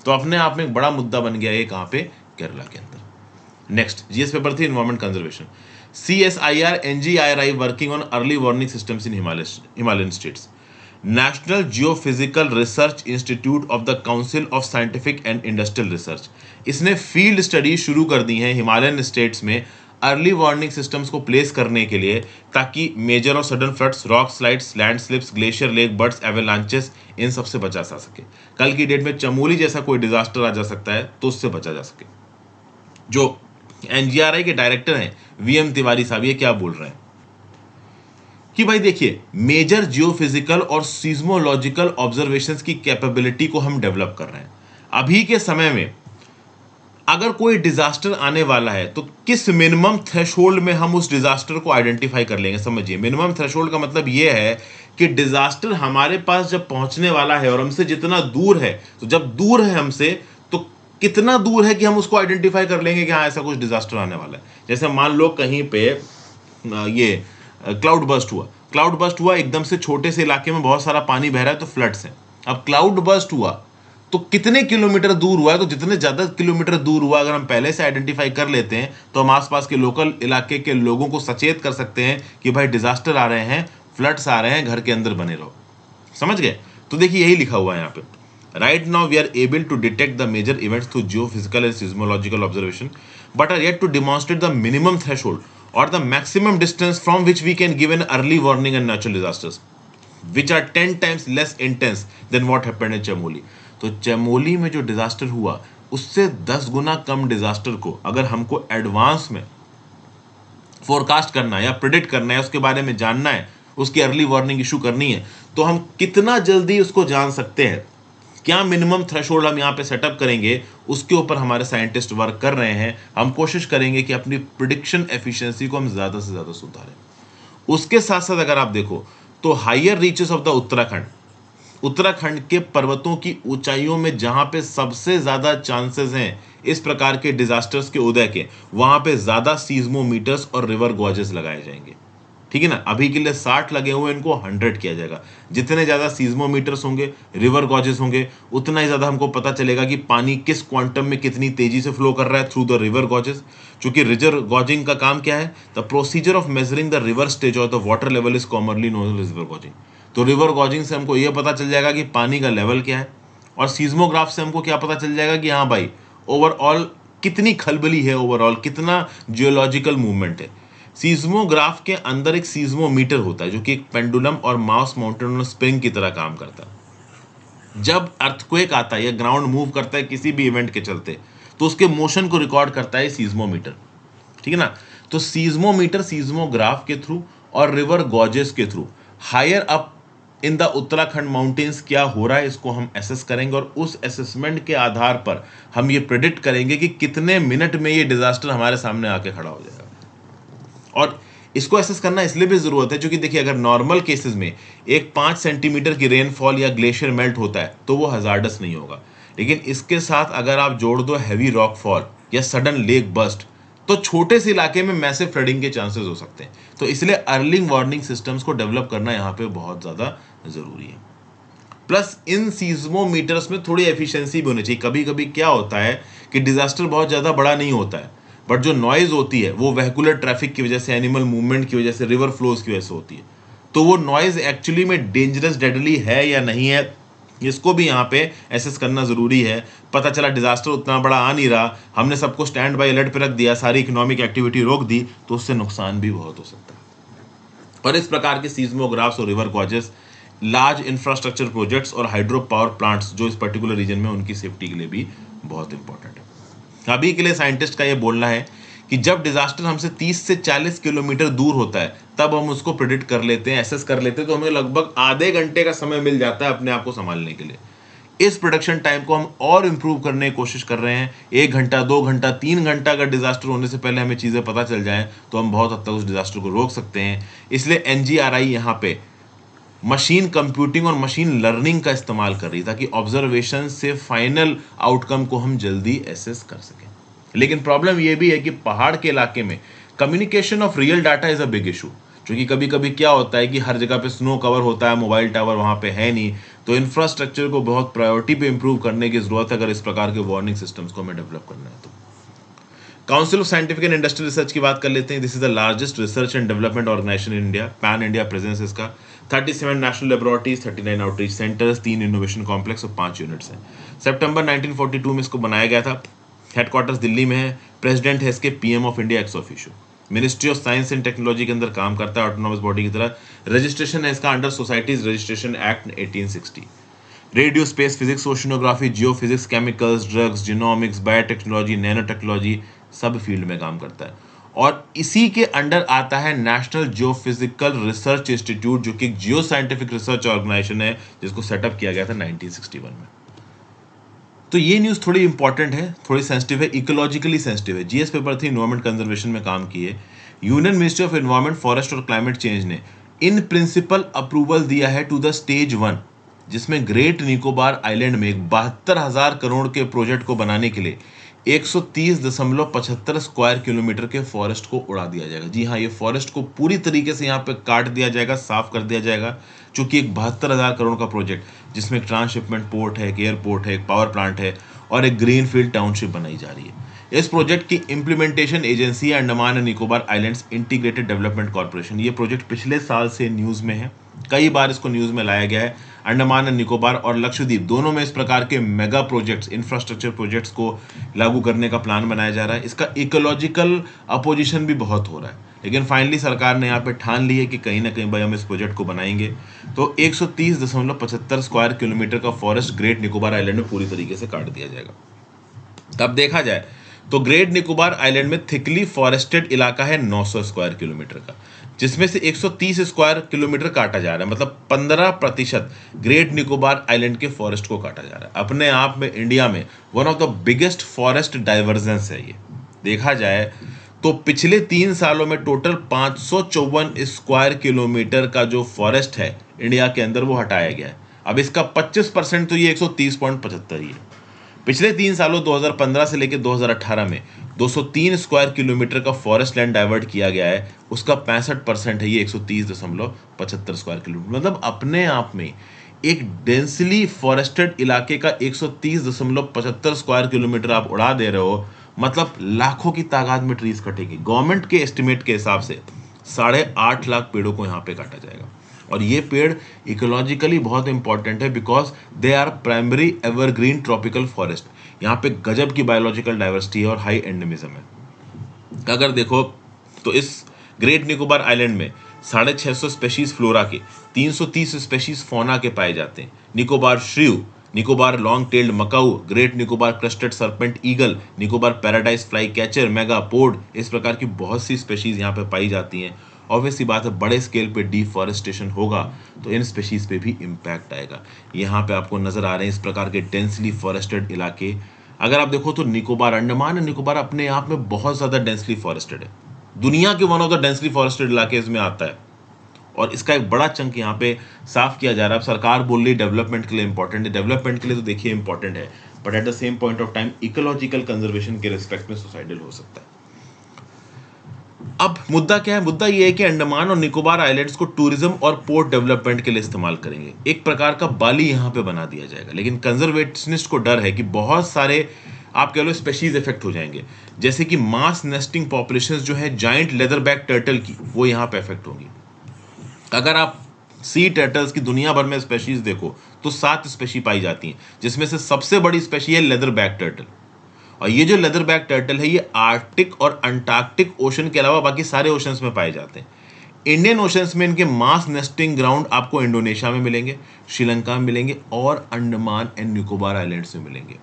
तो अपने आप में एक बड़ा मुद्दा बन गया है कहाँ पे, केरला के अंदर। Next, GS paper 3, environment conservation. CSIR NGIRI working on early warning systems in Himalayan states. National geophysical research institute of the council of scientific and industrial research, इसने फील्ड स्टडी शुरू कर दी है हिमालयन स्टेट्स में अर्ली वार्निंग सिस्टम्स को प्लेस करने के लिए, ताकि मेजर और sudden floods, rock slides, land slips, glacier lake bursts, avalanches, इन सबसे बचा जा सके। कल की डेट में चमोली जैसा कोई डिजास्टर आ जा सकता है तो उससे बचा जा सके। जो एनजीआरआई के डायरेक्टर हैं वीएम तिवारी साहब, ये क्या बोल रहे हैं कि भाई देखिए, मेजर जियोफिजिकल और सीज्मोलॉजिकल ऑब्जर्वेशंस की कैपेबिलिटी को हम डेवलप कर रहे हैं। अभी के समय में अगर कोई डिजास्टर आने वाला है तो किस मिनिमम थ्रेशोल्ड में हम उस डिजास्टर को आइडेंटिफाई कर लेंगे। समझिए, मिनिमम थ्रेशोल्ड का मतलब यह है कि डिजास्टर हमारे पास जब पहुंचने वाला है और हमसे जितना दूर है, तो जब दूर है हमसे तो कितना दूर है कि हम उसको आइडेंटिफाई कर लेंगे कि हाँ ऐसा कुछ डिजास्टर आने वाला है। जैसे मान लो कहीं पे ये क्लाउड बर्स्ट हुआ, क्लाउड बर्स्ट हुआ, एकदम से छोटे से इलाके में बहुत सारा पानी बह रहा है तो फ्लड्स हैं। अब क्लाउड बर्स्ट हुआ तो कितने किलोमीटर दूर हुआ है, तो जितने ज्यादा किलोमीटर दूर हुआ अगर हम पहले से आइडेंटिफाई कर लेते हैं तो हम आसपास के लोकल इलाके के लोगों को सचेत कर सकते हैं कि भाई डिजास्टर आ रहे हैं, फ्लड्स आ रहे हैं, घर के अंदर बने रहो। समझ गए? तो देखिए यही लिखा हुआ है यहाँ पे, right now we are able to detect the major events through geophysical and seismological observation but are yet to demonstrate the minimum threshold or the maximum distance from which we can give an early warning and natural disasters which are 10 times less intense than what happened in Chamoli. तो चमोली में जो डिजास्टर हुआ उससे 10 गुना कम डिजास्टर को अगर हमको एडवांस में फोरकास्ट करना है या प्रिडिक्ट करना है, उसके बारे में जानना है, उसकी अर्ली वार्निंग इशू करनी है, तो हम कितना जल्दी उसको जान सकते हैं, क्या मिनिमम थ्रेशोल्ड हम यहाँ पे सेटअप करेंगे, उसके ऊपर हमारे साइंटिस्ट वर्क कर रहे हैं। हम कोशिश करेंगे कि अपनी प्रिडिक्शन एफिशिएंसी को हम ज़्यादा से ज़्यादा सुधारें। उसके साथ साथ अगर आप देखो तो higher reaches of the Uttarakhand, Uttarakhand के पर्वतों की ऊंचाइयों में जहां पे सबसे ज़्यादा चांसेस हैं इस प्रकार के डिजास्टर्स के उदय के, वहां पे ज़्यादा सीज्मोमीटर्स और रिवर गॉजेस लगाए जाएंगे। ठीक है ना, अभी के लिए 60 लगे हुए, इनको 100 किया जाएगा। जितने ज़्यादा सीज्मोमीटर्स होंगे, रिवर गॉजेस होंगे, उतना ही ज़्यादा हमको पता चलेगा कि पानी किस क्वांटम में कितनी तेजी से फ्लो कर रहा है थ्रू द रिवर गॉजेस। चूंकि रिवर गॉजिंग का काम क्या है, the procedure of measuring the river stage और the water level is commonly known as river gauging. तो रिवर गॉजिंग से हमको यह पता चल जाएगा कि पानी का लेवल क्या है, और सीज्मोग्राफ से हमको क्या पता चल जाएगा कि हाँ भाई ओवरऑल कितनी खलबली है, ओवरऑल कितना जियोलॉजिकल मूवमेंट है। सीज्मोग्राफ के अंदर एक सीज्मोमीटर होता है जो कि एक पेंडुलम और माउस माउंटेड और स्प्रिंग की तरह काम करता है। जब अर्थक्वेक आता है या ग्राउंड मूव करता है किसी भी इवेंट के चलते, तो उसके मोशन को रिकॉर्ड करता है सीज्मोमीटर। ठीक है ना, तो सीज्मोमीटर सीज्मोग्राफ के थ्रू और रिवर गॉजेस के through higher up in the Uttarakhand mountains क्या हो रहा है इसको हम एसेस करेंगे, और उस एसेसमेंट के आधार पर हम ये प्रेडिक्ट करेंगे कि कितने मिनट में ये डिजास्टर हमारे सामने आके खड़ा हो जाएगा। और इसको एसेस करना इसलिए भी जरूरत है क्योंकि देखिए, अगर नॉर्मल केसेस में एक 5 सेंटीमीटर की रेनफॉल या ग्लेशियर मेल्ट होता है तो वो हजार्डस नहीं होगा, लेकिन इसके साथ अगर आप जोड़ दो हैवी रॉक फॉल या सडन लेक बस्ट, तो छोटे से इलाके में मैसिव फ्लडिंग के चांसेस हो सकते हैं। तो इसलिए अर्ली वार्निंग सिस्टम्स को डेवलप करना यहाँ पे बहुत ज़्यादा जरूरी है। प्लस इन सीज्मोमीटर्स में थोड़ी एफिशिएंसी भी होनी चाहिए। कभी कभी क्या होता है कि डिजास्टर बहुत ज़्यादा बड़ा नहीं होता है, बट जो नॉइज होती है वो वेहिकुलर ट्रैफिक की वजह से, एनिमल मूवमेंट की वजह से, रिवर फ्लोज की वजह से होती है। तो वो नॉइज एक्चुअली में डेंजरस डेडली है या नहीं है, इसको भी यहाँ पे एसेस करना जरूरी है। पता चला डिजास्टर उतना बड़ा आ नहीं रहा, हमने सबको स्टैंड बाय अलर्ट पे रख दिया, सारी इकोनॉमिक एक्टिविटी रोक दी, तो उससे नुकसान भी बहुत हो सकता है। और इस प्रकार के सीज्मोग्राफ्स और रिवर गॉजेस लार्ज इंफ्रास्ट्रक्चर प्रोजेक्ट्स और हाइड्रो पावर प्लांट्स जो इस पर्टिकुलर रीजन में, उनकी सेफ्टी के लिए भी बहुत इंपॉर्टेंट है। अभी के लिए साइंटिस्ट का ये बोलना है कि जब डिजास्टर हमसे 30 से 40 किलोमीटर दूर होता है तब हम उसको प्रेडिक्ट कर लेते हैं, एसेस कर लेते हैं, तो हमें लगभग आधे घंटे का समय मिल जाता है अपने आप को संभालने के लिए। इस प्रोडक्शन टाइम को हम और इम्प्रूव करने की कोशिश कर रहे हैं। 1 घंटा, 2 घंटा, 3 घंटा अगर डिजास्टर होने से पहले हमें चीज़ें पता चल जाएं तो हम बहुत हद तक उस डिजास्टर को रोक सकते हैं। इसलिए एनजीआरआई यहाँ पे मशीन कंप्यूटिंग और मशीन लर्निंग का इस्तेमाल कर रही है ताकि ऑब्जर्वेशन से फाइनल आउटकम को हम जल्दी एसेस कर सकें। लेकिन प्रॉब्लम यह भी है कि पहाड़ के इलाके में communication of real data is a big issue, क्योंकि कभी कभी क्या होता है कि हर जगह पे स्नो कवर होता है, मोबाइल टावर वहाँ पे है नहीं, तो इंफ्रास्ट्रक्चर को बहुत प्रायोरिटी पे इंप्रूव करने की जरूरत है अगर इस प्रकार के वार्निंग सिस्टम्स को हमें डेवलप करना है। तो council of scientific and industrial research की बात कर लेते हैं। This is the largest research and development organisation in India, pan India presence इसका, 37 national laboratories, 39 outreach centres, 3 innovation complex और 5 यूनिट्स हैं। सितंबर 1942 में इसको बनाया गया था। हेडक्वार्टर्स दिल्ली में है। प्रेसिडेंट है इसके PM of India ex officio. Ministry of science and technology के अंदर काम करता है, ऑटोनॉमस बॉडी की तरह। रजिस्ट्रेशन है इसका under societies registration act 1860। Radio space physics, oceanography, geo physics, chemicals, drugs, genomics, biotechnology, nano technology, सब फील्ड में काम करता है। और इसी के अंडर आता है नेशनल जियोफिजिकल रिसर्च इंस्टीट्यूट, जो कि जियो साइंटिफिक रिसर्च ऑर्गेनाइजेशन है, जिसको सेटअप किया गया था 1961 में। तो ये न्यूज़ थोड़ी इंपॉर्टेंट है, थोड़ी सेंसिटिव है, इकोलॉजिकली सेंसिटिव है। जीएस पेपर थी, एनवायरमेंट कंजर्वेशन में काम किए। Union ministry of environment, forest और क्लाइमेट चेंज ने इन प्रिंसिपल अप्रूवल दिया है टू द स्टेज 1, जिसमें ग्रेट निकोबार आइलैंड में 72,000 करोड़ के प्रोजेक्ट को बनाने के लिए 130.75 स्क्वायर किलोमीटर के फॉरेस्ट को उड़ा दिया जाएगा। जी हाँ, ये फॉरेस्ट को पूरी तरीके से यहाँ पे काट दिया जाएगा, साफ कर दिया जाएगा, चूंकि एक 72,000 करोड़ का प्रोजेक्ट, जिसमें एक ट्रांसशिपमेंट पोर्ट है, एक एयरपोर्ट है, एक पावर प्लांट है और एक ग्रीन फील्ड टाउनशिप बनाई जा रही है। इस प्रोजेक्ट की इंप्लीमेंटेशन एजेंसी है Andaman and Nicobar islands integrated development corporation. ये प्रोजेक्ट पिछले साल से न्यूज़ में है, कई बार इसको न्यूज़ में लाया गया है। अंडमान एंड निकोबार और लक्षद्वीप दोनों में इस प्रकार के मेगा प्रोजेक्ट्स, इंफ्रास्ट्रक्चर प्रोजेक्ट्स को लागू करने का प्लान बनाया जा रहा है। इसका इकोलॉजिकल अपोजिशन भी बहुत हो रहा है, लेकिन फाइनली सरकार ने यहाँ पे ठान ली है कि कहीं ना कहीं भाई हम इस प्रोजेक्ट को बनाएंगे। तो 130.75 स्क्वायर किलोमीटर का फॉरेस्ट ग्रेट निकोबार आइलैंड में पूरी तरीके से काट दिया जाएगा। अब देखा जाए तो ग्रेट निकोबार आइलैंड में थिकली फॉरेस्टेड इलाका है 900 स्क्वायर किलोमीटर का, जिसमें से 130 स्क्वायर किलोमीटर काटा जा रहा है, मतलब 15% ग्रेट निकोबार आइलैंड के फॉरेस्ट को काटा जा रहा है। अपने आप में इंडिया में one of the biggest forest divergence है ये। देखा जाए तो पिछले 3 सालों में टोटल 554 स्क्वायर किलोमीटर का जो फॉरेस्ट है इंडिया के अंदर, वो हटाया गया है। अब इसका 25% तो ये 130.75 ही है। पिछले 3 सालों 2015 से लेकर 2018 में 203 स्क्वायर किलोमीटर का फॉरेस्ट लैंड डाइवर्ट किया गया है, उसका 65% है ये 130.75 स्क्वायर किलोमीटर। मतलब अपने आप में एक डेंसली फॉरेस्टेड इलाके का 130.75 स्क्वायर किलोमीटर आप उड़ा दे रहे हो, मतलब लाखों की तादाद में ट्रीज कटेगी। गवर्नमेंट के एस्टिमेट के हिसाब से 8.5 लाख पेड़ों को यहाँ पे काटा जाएगा। और ये पेड़ इकोलॉजिकली बहुत इंपॉर्टेंट है, because they are primary evergreen tropical forest. यहाँ पे गजब की बायोलॉजिकल डाइवर्सिटी है और हाई एंडेमिज्म है। अगर देखो तो इस ग्रेट निकोबार आइलैंड में 650 स्पेशीज फ्लोरा के, 330 स्पेशीज फौना के पाए जाते हैं। Nicobar shrew, Nicobar long tailed macaque, great Nicobar crested serpent eagle, Nicobar paradise flycatcher, megapode, इस प्रकार की बहुत सी स्पेशीज यहाँ पे पाई जाती हैं। ऑब्वियस सी बात है, बड़े स्केल पे डिफॉरेस्टेशन होगा तो इन स्पेशीज पे भी इम्पैक्ट आएगा। यहाँ पे आपको नजर आ रहे हैं इस प्रकार के डेंसली फॉरेस्टेड इलाके। अगर आप देखो तो निकोबार, अंडमान एंड निकोबार अपने आप में बहुत ज़्यादा डेंसली फॉरेस्टेड है, दुनिया के one of the densely forested इलाके इसमें आता है। और इसका एक बड़ा चंक यहाँ पे साफ किया जा रहा है। अब सरकार बोल रही डेवलपमेंट के लिए इंपॉर्टेंट है, डेवलपमेंट के लिए तो देखिए इंपॉर्टेंट है, but at the same point of time ecological conservation के रिस्पेक्ट में सुसाइडल हो सकता है। अब मुद्दा क्या है? मुद्दा ये है कि अंडमान और निकोबार आइलैंड्स को टूरिज्म और पोर्ट डेवलपमेंट के लिए इस्तेमाल करेंगे, एक प्रकार का बाली यहाँ पे बना दिया जाएगा। लेकिन कंजर्वेशनिस्ट को डर है कि बहुत सारे आप कह लो स्पेशीज इफेक्ट हो जाएंगे, जैसे कि मास नेस्टिंग पॉपुलेशन जो है जाइंट लेदरबैक टर्टल की, वो यहाँ पे इफेक्ट होंगी। अगर आप सी टर्टल्स की दुनिया भर में स्पेशीज देखो तो 7 स्पेशी पाई जाती हैं, जिसमें से सबसे बड़ी स्पेशी है लेदरबैक टर्टल। और ये जो लेदरबैक टर्टल है ये आर्कटिक और अंटार्कटिक ओशन के अलावा बाकी सारे ओशंस में पाए जाते हैं। इंडियन ओशंस में इनके मास नेस्टिंग ग्राउंड आपको इंडोनेशिया में मिलेंगे, श्रीलंका में मिलेंगे और अंडमान एंड निकोबार आइलैंड्स में मिलेंगे।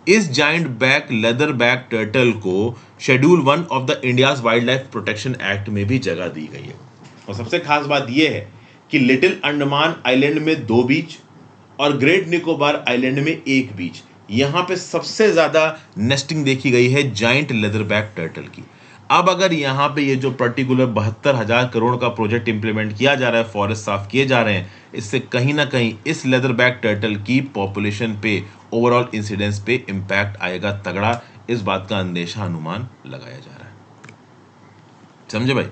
इस giant back leatherback turtle को schedule 1 of the India's wildlife protection act में भी जगह दी गई है। और सबसे खास बात यह है कि लिटिल अंडमान आइलैंड में 2 बीच और ग्रेट निकोबार आइलैंड में 1 बीच, यहां पे सबसे ज्यादा नेस्टिंग देखी गई है जाइंट लेदरबैक टर्टल की। अब अगर यहां पे ये जो पर्टिकुलर 72,000 करोड़ का प्रोजेक्ट इंप्लीमेंट किया जा रहा है, फॉरेस्ट साफ किए जा रहे हैं, इससे कहीं ना कहीं इस लेदरबैक टर्टल की पॉपुलेशन पे, ओवरऑल इंसिडेंस पे इंपैक्ट आएगा तगड़ा। इस बात का अंदेशा, अनुमान लगाया जा रहा है। समझे भाई?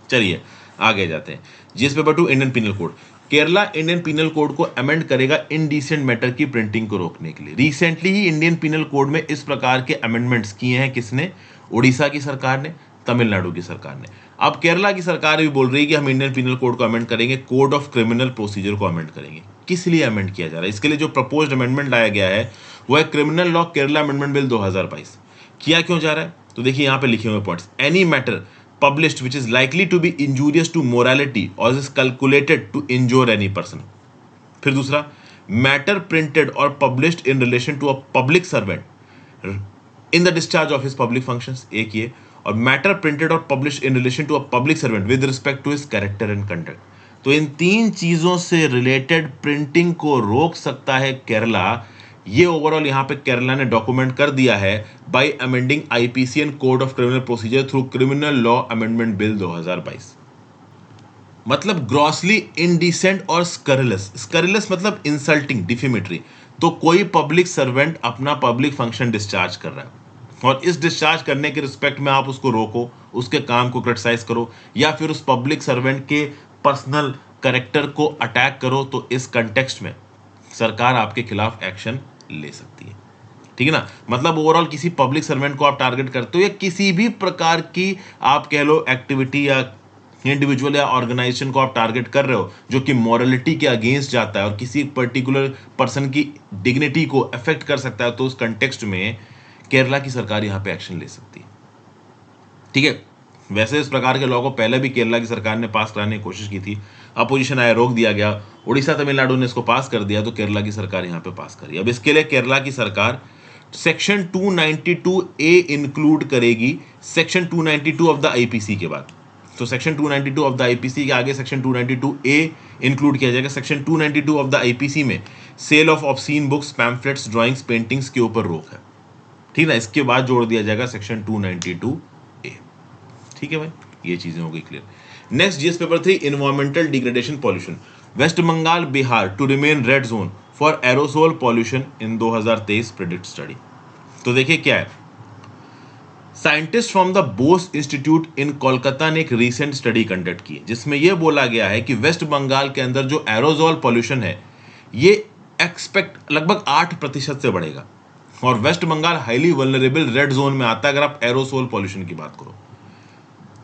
चलिए आगे जाते हैं। GS paper 2 Indian penal code. Kerala Indian penal code को अमेंड करेगा इनडिसेंट मैटर की प्रिंटिंग को रोकने के लिए। रिसेंटली ही इंडियन पिनल कोड में इस प्रकार के अमेंडमेंट्स किए हैं। किसने? उड़ीसा की सरकार ने, तमिलनाडु की सरकार ने। अब केरला की सरकार भी बोल रही है कि हम इंडियन पिनल कोड को अमेंड करेंगे, कोड ऑफ क्रिमिनल प्रोसीजर को अमेंड करेंगे। किस लिए अमेंड किया जा रहा है? इसके लिए जो प्रपोज्ड अमेंडमेंट लाया गया है वो है criminal law Kerala amendment bill 2022। किया क्यों जा रहा है? तो देखिए यहाँ पे लिखे हुए points. Any matter published which is likely to be injurious to morality or is calculated to injure any person। फिर दूसरा, matter printed or published in relation to a public servant in the discharge of his public functions, एक ये, और मैटर प्रिंटेड और publish in relation to a public servant with respect to his character and conduct. तो इन तीन चीजों से रिलेटेड प्रिंटिंग को रोक सकता है केरला। ये ओवरऑल यहां पे केरला ने डॉक्यूमेंट कर दिया है bye amending IPC and code of criminal procedure through criminal law amendment bill 2022। मतलब ग्रॉसली इनडिसेंट और स्करिलस, स्करिलस मतलब इंसल्टिंग, डिफेमेटरी। तो कोई पब्लिक सर्वेंट अपना पब्लिक फंक्शन डिस्चार्ज कर रहा है और इस डिस्चार्ज करने के रिस्पेक्ट में आप उसको रोको, उसके काम को क्रिटिसाइज करो, या फिर उस पब्लिक सर्वेंट के पर्सनल कैरेक्टर को अटैक करो, तो इस कंटेक्स्ट में सरकार आपके खिलाफ एक्शन ले सकती है। ठीक है ना। मतलब ओवरऑल किसी पब्लिक सर्वेंट को आप टारगेट करते हो या किसी भी प्रकार की आप कह लो एक्टिविटी या इंडिविजुअल या ऑर्गेनाइजेशन को आप टारगेट कर रहे हो जो कि मॉरलिटी के अगेंस्ट जाता है और किसी पर्टिकुलर पर्सन की डिग्निटी को अफेक्ट कर सकता है, तो उस कंटेक्स्ट में केरला की सरकार यहां पे एक्शन ले सकती है। ठीक है। वैसे इस प्रकार के लॉ को पहले भी केरला की सरकार ने पास कराने की कोशिश की थी, अपोजिशन आया, रोक दिया गया। उड़ीसा तमिलनाडु ने इसको पास कर दिया, तो केरला की सरकार यहां पे पास करी। अब इसके लिए केरला की सरकार सेक्शन 292 ए इंक्लूड करेगी सेक्शन 292 ऑफ द आईपीसी के बाद। तो सेक्शन 292 ऑफ द आईपीसी के आगे सेक्शन 292 ए इंक्लूड किया जाएगा। सेक्शन 292 ऑफ द आईपीसी में sale of obscene books, pamphlets, drawings, paintings के ऊपर रोक है। ठीक है। इसके बाद जोड़ दिया जाएगा सेक्शन 292 ए। ठीक है भाई, ये चीजें हो गई clear. Next GS paper 3, environmental degradation pollution. West Bengal Bihar to remain red zone for aerosol pollution in 2023 predict study. तो देखिए क्या है, scientist from the Bose institute in Kolkata ने एक रीसेंट स्टडी कंडक्ट की है जिसमें यह बोला गया है कि वेस्ट बंगाल के अंदर जो एरोसोल पॉल्यूशन है ये एक्सपेक्ट लगभग 8% से बढ़ेगा और West Bengal highly vulnerable red zone में आता है अगर आप एरोसोल पॉल्यूशन की बात करो।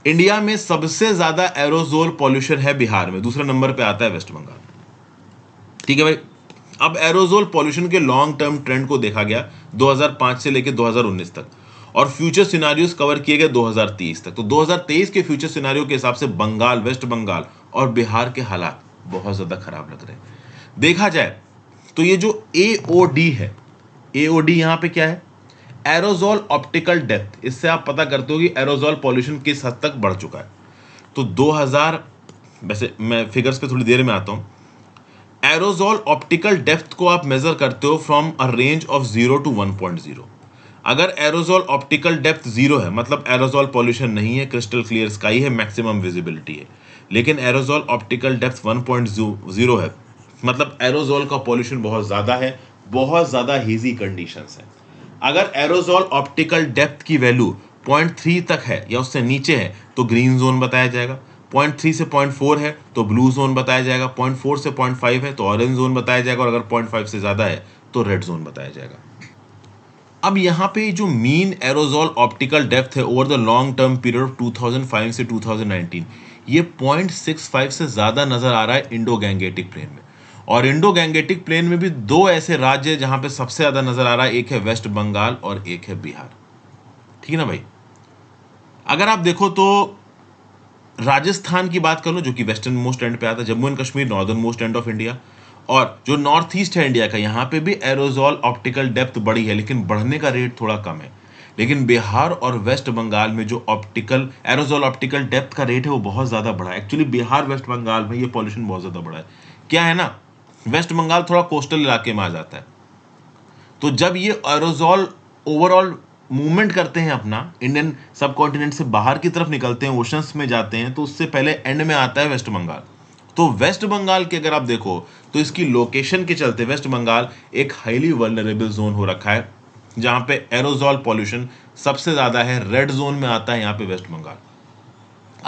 इंडिया में सबसे ज्यादा एरोसोल पॉल्यूशन है बिहार में, दूसरे नंबर पे आता है वेस्ट बंगाल। ठीक है भाई। अब एरोसोल पॉल्यूशन के लॉन्ग टर्म ट्रेंड को देखा गया 2005 से लेकर 2019 तक और फ्यूचर सिनारियोस कवर किए गए 2023 तक। तो 2023 के फ्यूचर सिनारियो के हिसाब से बंगाल, वेस्ट बंगाल और बिहार के हालात बहुत ज्यादा खराब लग रहे हैं। देखा जाए तो ये जो एओडी है, एओडी यहां पे क्या है, एरोसोल ऑप्टिकल डेप्थ। इससे आप पता करते हो कि एरोसोल पॉल्यूशन किस हद तक बढ़ चुका है। तो 2000, वैसे मैं फिगर्स पे थोड़ी देर में आता हूं। एरोसोल ऑप्टिकल डेप्थ को आप मेजर करते हो from a range of 0 to 1.0। अगर एरोसोल ऑप्टिकल डेप्थ 0 है मतलब एरोसोल पॉल्यूशन नहीं है, क्रिस्टल क्लियर स्काई है, मैक्सिमम विजिबिलिटी है। लेकिन एरोसोल ऑप्टिकल डेप्थ 1.0 है मतलब एरोसोल का पॉल्यूशन बहुत ज्यादा है, बहुत ज्यादा हेजी कंडीशंस है। अगर एरोसोल ऑप्टिकल डेप्थ की वैल्यू 0.3 तक है या उससे नीचे है तो ग्रीन जोन बताया जाएगा, 0.3 से 0.4 है तो ब्लू जोन बताया जाएगा, 0.4 से 0.5 है तो ऑरेंज जोन बताया जाएगा और अगर 0.5 से ज्यादा है तो रेड जोन बताया जाएगा। अब यहाँ पे जो मीन एरोसोल ऑप्टिकल डेप्थ है over the long term period of 2005 से 2019 ये 0.65 से ज्यादा नजर आ रहा है इंडो गैंगेटिक प्लेन में। और इंडो गैंगेटिक प्लेन में भी दो ऐसे राज्य हैं जहां पे सबसे ज्यादा नजर आ रहा है, एक है वेस्ट बंगाल और एक है बिहार। ठीक है ना भाई। अगर आप देखो तो राजस्थान की बात कर लो जो कि वेस्टर्न मोस्ट एंड पे आता है, Jammu and Kashmir northern most end of India, और जो नॉर्थ ईस्ट है इंडिया का यहाँ पे भी एरोसोल ऑप्टिकल डेप्थ बढ़ी है लेकिन बढ़ने का रेट थोड़ा कम है। लेकिन बिहार और वेस्ट बंगाल में जो ऑप्टिकल एरोसोल ऑप्टिकल डेप्थ का रेट है वो बहुत ज्यादा बढ़ा है। एक्चुअली बिहार वेस्ट बंगाल में ये पॉल्यूशन बहुत ज्यादा बढ़ा है। क्या है ना, वेस्ट बंगाल थोड़ा कोस्टल इलाके में आ जाता है, तो जब ये एरोसोल ओवरऑल मूवमेंट करते हैं अपना इंडियन सब कॉन्टिनेंट से बाहर की तरफ निकलते हैं, ओशंस में जाते हैं, तो उससे पहले एंड में आता है वेस्ट बंगाल। तो वेस्ट बंगाल के अगर आप देखो तो इसकी लोकेशन के चलते वेस्ट बंगाल एक हाईली वल्नरेबल जोन हो रखा है जहां पे एरोसोल पॉल्यूशन सबसे ज्यादा है। रेड जोन में आता है यहाँ पे वेस्ट बंगाल।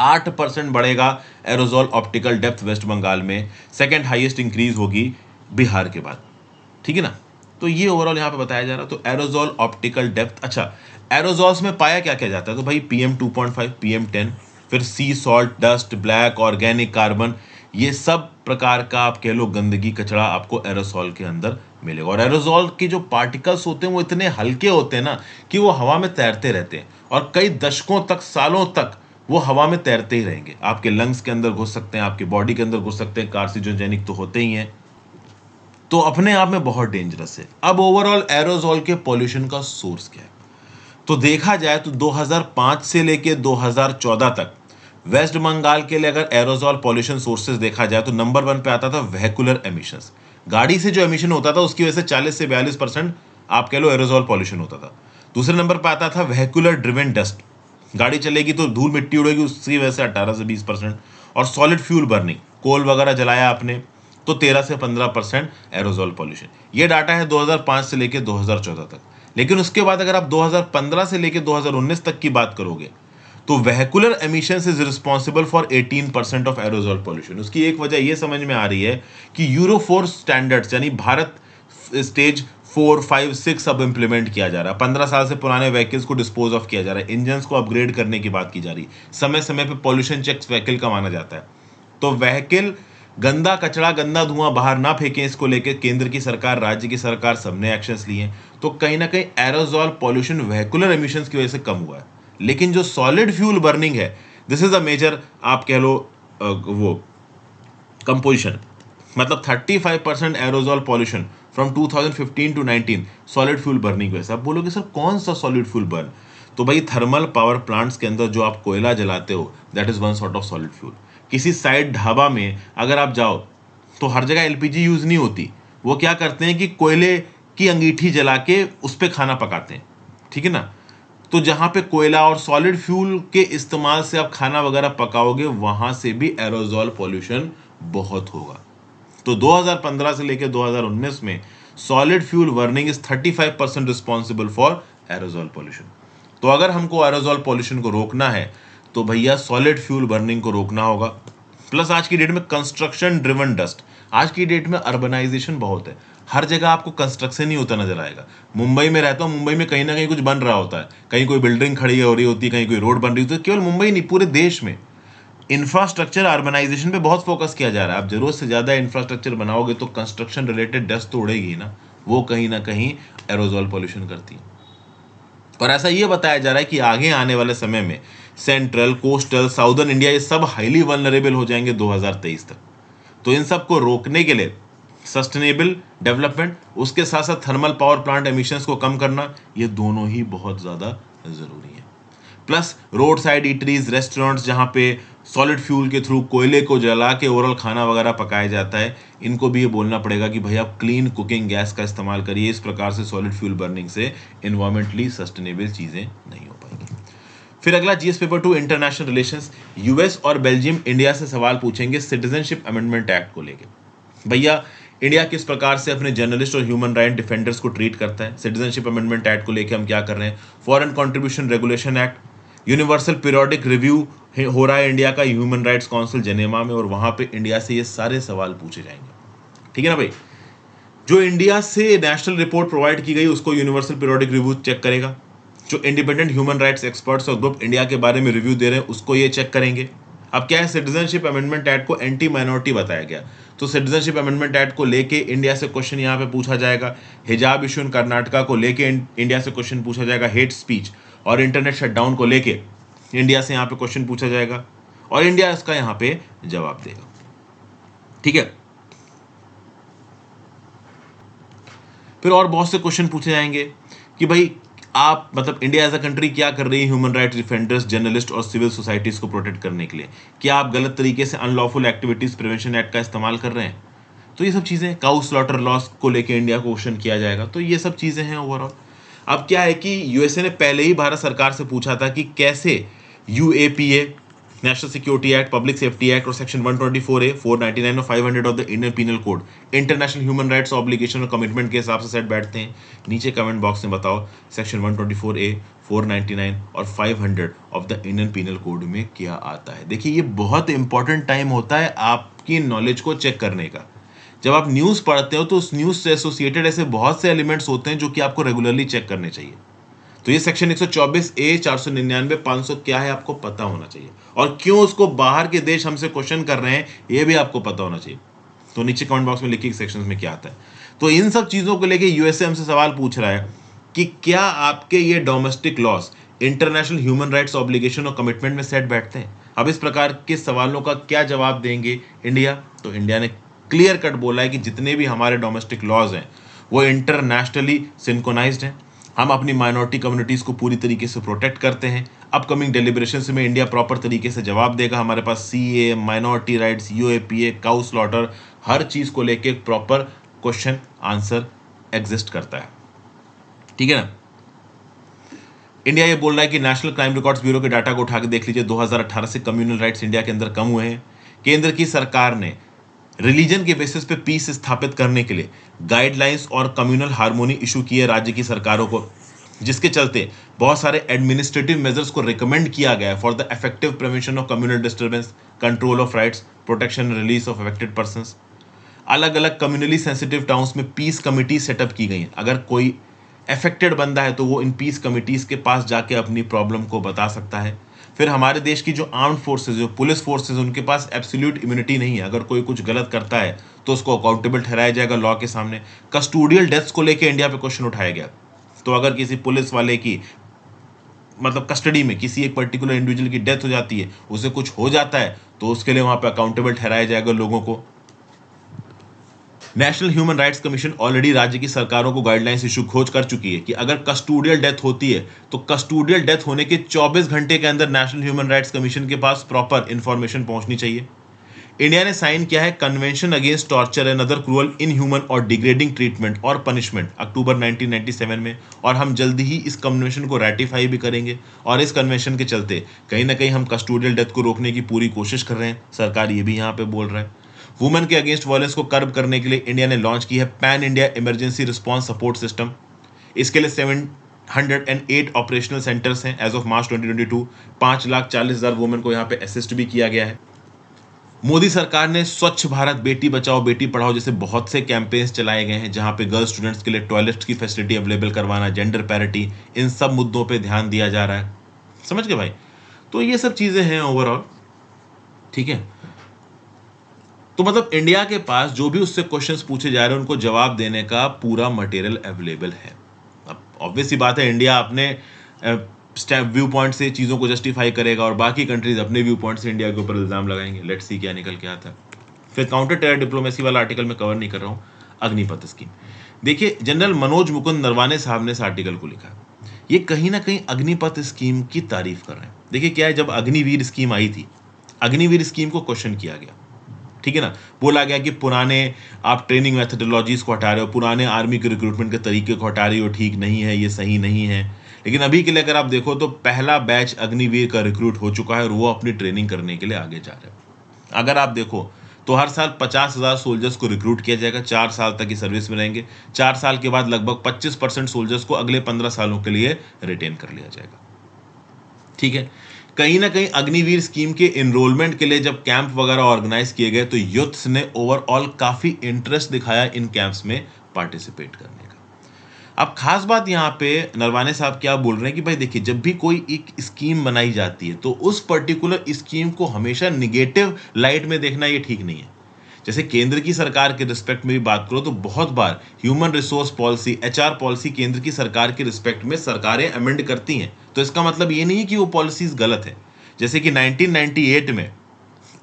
8% बढ़ेगा aerosol optical depth West Bengal में, सेकंड हाईएस्ट इंक्रीज होगी बिहार के बाद। ठीक है ना। तो ये ओवरऑल यहाँ पे बताया जा रहा है। तो एरोसोल ऑप्टिकल डेप्थ, अच्छा एरोसोल्स में पाया क्या क्या जाता है, तो भाई PM2.5, PM10, फिर सी salt, dust, black, organic carbon, ये सब प्रकार का आप कह लो गंदगी कचरा आपको एरोसोल के अंदर मिलेगा। और एरोसोल के जो पार्टिकल्स होते हैं वो इतने हल्के होते हैं ना कि वो हवा में तैरते रहते हैं और कई दशकों तक, सालों तक वो हवा में तैरते ही रहेंगे। आपके लंग्स के अंदर घुस सकते हैं, आपके बॉडी के अंदर घुस सकते हैं, कार्सिनोजेनिक तो होते ही हैं, तो अपने आप में बहुत डेंजरस है। अब ओवरऑल एरोसोल के पॉल्यूशन का सोर्स क्या है, तो देखा जाए तो 2005 से लेके 2014 तक वेस्ट बंगाल के लिए अगर एरोजॉल पॉल्यूशन सोर्सेज देखा जाए तो नंबर 1 पे आता था वेहिकुलर एमिशंस। गाड़ी से जो एमिशन होता था उसकी वजह से 40 से 42% आप कह लो एरोजॉल पॉल्यूशन होता था। दूसरे नंबर पे आता था वेहिकुलर ड्रिवन डस्ट, गाड़ी चलेगी तो धूल मिट्टी उड़ेगी, उसकी वजह से 18 से 20%। और सॉलिड फ्यूल बर्निंग, कोल वगैरह जलाया आपने तो 13 से 15% एरोजॉल पॉल्यूशन। ये डाटा है 2005 से लेकर 2014 तक। लेकिन उसके बाद अगर आप 2015 से लेकर 2019 तक की बात करोगे तो vehicular emissions is responsible for 18% of aerosol pollution. उसकी एक वजह यह समझ में आ रही है कि यूरो 4 स्टैंडर्ड्स यानी भारत स्टेज 4, 5, 6 अब इंप्लीमेंट किया जा रहा है। 15 साल से पुराने व्हीकल्स को डिस्पोज ऑफ किया जा रहा है, इंजन्स को अपग्रेड करने की बात की जा रही है, समय समय पे पॉल्यूशन चेक्स व्हीकल का माना जाता है। तो व्हीकल गंदा कचरा गंदा धुआं बाहर ना फेंकें, इसको लेकर केंद्र की सरकार, राज्य की सरकार सबने एक्शंस लिए। तो कहीं ना कहीं एरोजॉल पॉल्यूशन वेहिकुलर एमिशंस की वजह से कम हुआ है। लेकिन जो सॉलिड फ्यूल बर्निंग है, दिस इज अ मेजर आप कह लो वो कंपोजिशन, मतलब 35% aerosol pollution from 2015 to 19 solid fuel burning वजह से। आप बोलोगे सर कौन सा सॉलिड फ्यूल बर्न? तो भाई थर्मल पावर प्लांट्स के अंदर जो आप कोयला जलाते हो that is one sort of solid fuel. किसी साइड ढाबा में अगर आप जाओ तो हर जगह एलपीजी यूज नहीं होती, वो क्या करते हैं कि कोयले की अंगीठी जला के उस पर खाना पकाते हैं, ठीक है ना। तो जहां पे कोयला और सॉलिड फ्यूल के इस्तेमाल से आप खाना वगैरह पकाओगे वहां से भी एरोजॉल पॉल्यूशन बहुत होगा। तो 2015 से लेकर 2019 में solid fuel burning is 35% responsible for aerosol pollution. तो अगर हमको एरोजॉल पॉल्यूशन को रोकना है तो भैया सॉलिड फ्यूल बर्निंग को रोकना होगा। प्लस आज की डेट में कंस्ट्रक्शन ड्रिवन डस्ट, आज की डेट में अर्बनाइजेशन बहुत है, हर जगह आपको कंस्ट्रक्शन ही होता नजर आएगा। मुंबई में रहता हूँ, मुंबई में कहीं ना कहीं कुछ बन रहा होता है, कहीं कोई बिल्डिंग खड़ी हो रही होती है, कहीं कोई रोड बन रही होती है। केवल मुंबई नहीं, पूरे देश में इंफ्रास्ट्रक्चर अर्बनाइजेशन पे बहुत फोकस किया जा रहा है। आप जरूरत से ज्यादा इंफ्रास्ट्रक्चर बनाओगे तो कंस्ट्रक्शन रिलेटेड डस्ट तो उड़ेगी ना, वो कहीं ना कहीं एरोजॉल पॉल्यूशन करती है। और ऐसा ये बताया जा रहा है कि आगे आने वाले समय में सेंट्रल, कोस्टल, साउदर्न इंडिया ये सब हाईली वल्नरेबल हो जाएंगे 2023 तक। तो इन सब को रोकने के लिए सस्टेनेबल डेवलपमेंट, उसके साथ साथ थर्मल पावर प्लांट एमिशंस को कम करना, ये दोनों ही बहुत ज़्यादा ज़रूरी है। Plus road side eateries, restaurants जहाँ पे सॉलिड फ्यूल के थ्रू कोयले को जला के ओवरऑल खाना वगैरह पकाया जाता है, इनको भी ये बोलना पड़ेगा कि भाई आप क्लीन कुकिंग गैस का इस्तेमाल करिए। इस प्रकार से सॉलिड फ्यूल बर्निंग से इन्वायरमेंटली सस्टेनेबल चीज़ें नहीं हो पाएंगी। फिर अगला GS paper 2 international relations. US और बेल्जियम इंडिया से सवाल पूछेंगे सिटीजनशिप अमेंडमेंट एक्ट को लेकर। भैया इंडिया किस प्रकार से अपने जर्नलिस्ट और ह्यूमन राइट डिफेंडर्स को ट्रीट करता है, सिटीजनशिप अमेंडमेंट एक्ट को लेकर हम क्या कर रहे हैं, foreign contribution regulation act, universal periodic review हो रहा है इंडिया का ह्यूमन राइट्स काउंसिल जेनेवा में, और वहां पे इंडिया से ये सारे सवाल पूछे जाएंगे। ठीक है ना भाई। जो इंडिया से नेशनल रिपोर्ट प्रोवाइड की गई उसको यूनिवर्सल पीरियोडिक रिव्यू चेक करेगा। जो इंडिपेंडेंट ह्यूमन राइट्स एक्सपर्ट्स और ग्रुप इंडिया के बारे में रिव्यू दे रहे हैं उसको ये चेक करेंगे। अब क्या है, सिटीजनशिप अमेंडमेंट एक्ट को एंटी माइनॉरिटी बताया गया, तो सिटीजनशिप अमेंडमेंट एक्ट को लेके इंडिया से क्वेश्चन यहाँ पे पूछा जाएगा। हिजाब इशू इन कर्नाटका को लेके इंडिया से क्वेश्चन पूछा जाएगा। हेट स्पीच और इंटरनेट शटडाउन को लेके इंडिया से यहाँ पे क्वेश्चन पूछा जाएगा और इंडिया इसका यहाँ पे जवाब देगा। ठीक है। फिर और बहुत से क्वेश्चन पूछे जाएंगे कि भाई आप मतलब इंडिया एज अ कंट्री क्या कर रही है ह्यूमन राइट्स डिफेंडर्स, जर्नलिस्ट और सिविल सोसाइटीज को प्रोटेक्ट करने के लिए। क्या आप गलत तरीके से अनलॉफुल एक्टिविटीज प्रिवेंशन एक्ट का इस्तेमाल कर रहे हैं। तो ये सब चीज़ें, काउ स्लॉटर लॉस को लेकर इंडिया को क्वेश्चन किया जाएगा। तो ये सब चीज़ें हैं ओवरऑल। अब क्या है कि यूएसए ने पहले ही भारत सरकार से पूछा था कि कैसे UAPA, national security act, public safety act और सेक्शन 124A, 499 और 500 of the Indian penal code international human rights obligation और कमिटमेंट के हिसाब से सेट बैठते हैं। नीचे कमेंट बॉक्स में बताओ सेक्शन 124A, 499 और 500 of the Indian penal code में क्या आता है। देखिए ये बहुत इंपॉर्टेंट टाइम होता है आपकी नॉलेज को चेक करने का। जब आप न्यूज़ पढ़ते हो तो उस न्यूज़ से एसोसिएटेड ऐसे बहुत से एलिमेंट्स होते हैं जो कि आपको रेगुलरली चेक करने चाहिए। तो ये सेक्शन 124A, 499, 500 क्या है आपको पता होना चाहिए, और क्यों उसको बाहर के देश हमसे क्वेश्चन कर रहे हैं ये भी आपको पता होना चाहिए। तो नीचे कमेंट बॉक्स में लिखिए सेक्शंस में क्या आता है। तो इन सब चीज़ों को लेके यूएसए हमसे सवाल पूछ रहा है कि क्या आपके ये domestic loss international human rights obligation और कमिटमेंट में सेट बैठते हैं। अब इस प्रकार के सवालों का क्या जवाब देंगे इंडिया। तो इंडिया ने क्लियर कट बोला है कि जितने भी हमारे डोमेस्टिक लॉज हैं वो इंटरनेशनली सिंक्रोनाइज्ड हैं। हम अपनी माइनॉरिटी कम्युनिटीज़ को पूरी तरीके से प्रोटेक्ट करते हैं। अपकमिंग डेलिब्रेशंस में इंडिया प्रॉपर तरीके से जवाब देगा। हमारे पास CA, minority rights, UAPA, cow slaughter, हर चीज़ को लेके एक प्रॉपर क्वेश्चन आंसर एग्जिस्ट करता है, ठीक है ना। इंडिया ये बोल रहा है कि नेशनल क्राइम रिकॉर्ड्स ब्यूरो के डाटा को उठा के देख लीजिए, 2018 से कम्युनल राइट्स इंडिया के अंदर कम हुए हैं। केंद्र की सरकार ने रिलीजन के बेसिस पे पीस स्थापित करने के लिए गाइडलाइंस और कम्युनल हार्मोनी इशू किए राज्य की सरकारों को, जिसके चलते बहुत सारे एडमिनिस्ट्रेटिव मेजर्स को रिकमेंड किया गया है for the effective prevention of communal disturbance, control of rights, protection release of affected persons. अलग अलग कम्युनली सेंसिटिव टाउन्स में पीस कमिटी सेटअप की गई हैं। अगर कोई अफेक्टेड बंदा है तो वो इन पीस कमिटीज़ के पास जाके अपनी प्रॉब्लम को बता सकता है। फिर हमारे देश की जो आर्म्ड फोर्सेज, जो पुलिस फोर्सेज, उनके पास एब्सोल्यूट इम्यूनिटी नहीं है। अगर कोई कुछ गलत करता है तो उसको अकाउंटेबल ठहराया जाएगा लॉ के सामने। कस्टोडियल डेथ्स को लेकर इंडिया पे क्वेश्चन उठाया गया, तो अगर किसी पुलिस वाले की मतलब कस्टडी में किसी एक पर्टिकुलर इंडिविजुअल की डेथ हो जाती है, उसे कुछ हो जाता है, तो उसके लिए वहाँ पे अकाउंटेबल ठहराया जाएगा लोगों को। National human rights commission already राज्य की सरकारों को गाइडलाइंस इशू खोज कर चुकी है कि अगर कस्टोडियल डेथ होती है तो कस्टोडियल डेथ होने के 24 घंटे के अंदर नेशनल ह्यूमन राइट्स कमीशन के पास प्रॉपर इंफॉर्मेशन पहुंचनी चाहिए। इंडिया ने साइन किया है convention against torture and other cruel, inhuman और डिग्रेडिंग ट्रीटमेंट और पनिशमेंट अक्टूबर 1997 में, और हम जल्दी ही इस कन्वेंशन को रेटिफाई भी करेंगे। और इस कन्वेंशन के चलते कहीं ना कहीं हम कस्टोडियल डेथ को रोकने की पूरी कोशिश कर रहे हैं। सरकार ये भी यहाँ पे बोल रहा है। वुमेन के अगेंस्ट वायलेंस को कर्ब करने के लिए इंडिया ने लॉन्च की है pan India emergency response support system. इसके लिए 708 ऑपरेशनल सेंटर्स हैं एज ऑफ मार्च 2022। 5,40,000 वुमेन को यहाँ पे असिस्ट भी किया गया है। मोदी सरकार ने स्वच्छ भारत, बेटी बचाओ बेटी पढ़ाओ जैसे बहुत से कैंपेन्स चलाए गए हैं, जहां पे गर्ल स्टूडेंट्स के लिए टॉयलेट्स की फैसिलिटी अवेलेबल करवाना, जेंडर पैरिटी, इन सब मुद्दों पे ध्यान दिया जा रहा है। समझ गए भाई? तो ये सब चीजें हैं ओवरऑल, ठीक है। तो मतलब इंडिया के पास जो भी उससे क्वेश्चंस पूछे जा रहे हैं उनको जवाब देने का पूरा मटेरियल अवेलेबल है। अब ऑब्वियस सी बात है, इंडिया अपने व्यू पॉइंट से चीज़ों को जस्टिफाई करेगा और बाकी कंट्रीज अपने व्यू पॉइंट से इंडिया के ऊपर इल्ज़ाम लगाएंगे। लेट्स सी क्या निकल के आता है। फिर काउंटर टेरर डिप्लोमेसी वाला आर्टिकल मैं कवर नहीं कर रहा हूँ। अग्निपथ स्कीम देखिए, जनरल मनोज मुकुंद नरवाने साहब ने इस आर्टिकल को लिखा। ये कहीं ना कहीं अग्निपथ स्कीम की तारीफ कर रहे हैं। देखिए क्या है, जब अग्निवीर स्कीम आई थी, अग्निवीर स्कीम को क्वेश्चन किया गया, ठीक है ना। बोला गया कि पुराने आप ट्रेनिंग मेथडोलॉजीज को हटा रहे हो, पुराने आर्मी के रिक्रूटमेंट के तरीके को हटा रही हो, ठीक नहीं है, ये सही नहीं है। लेकिन अभी के लिए अगर आप देखो तो पहला बैच अग्निवीर का रिक्रूट हो चुका है और वो अपनी ट्रेनिंग करने के लिए आगे जा रहे हैं। अगर आप देखो तो हर साल 50,000 सोल्जर्स को रिक्रूट किया जाएगा, 4 साल तक की सर्विस में रहेंगे। 4 साल के बाद लगभग 25% सोल्जर्स को अगले 15 सालों के लिए रिटेन कर लिया जाएगा, ठीक है। कहीं ना कहीं अग्निवीर स्कीम के इनरोलमेंट के लिए जब कैंप वगैरह ऑर्गेनाइज किए गए तो यूथ्स ने ओवरऑल काफी इंटरेस्ट दिखाया इन कैंप्स में पार्टिसिपेट करने का। अब खास बात यहाँ पे नरवाने साहब क्या बोल रहे हैं कि भाई देखिए, जब भी कोई एक स्कीम बनाई जाती है तो उस पर्टिकुलर स्कीम को हमेशा निगेटिव लाइट में देखना ये ठीक नहीं है। जैसे केंद्र की सरकार के रिस्पेक्ट में भी बात करो तो बहुत बार human resource policy, HR policy केंद्र की सरकार के रिस्पेक्ट में सरकारें अमेंड करती हैं, तो इसका मतलब ये नहीं है कि वो पॉलिसीज गलत है। जैसे कि 1998 में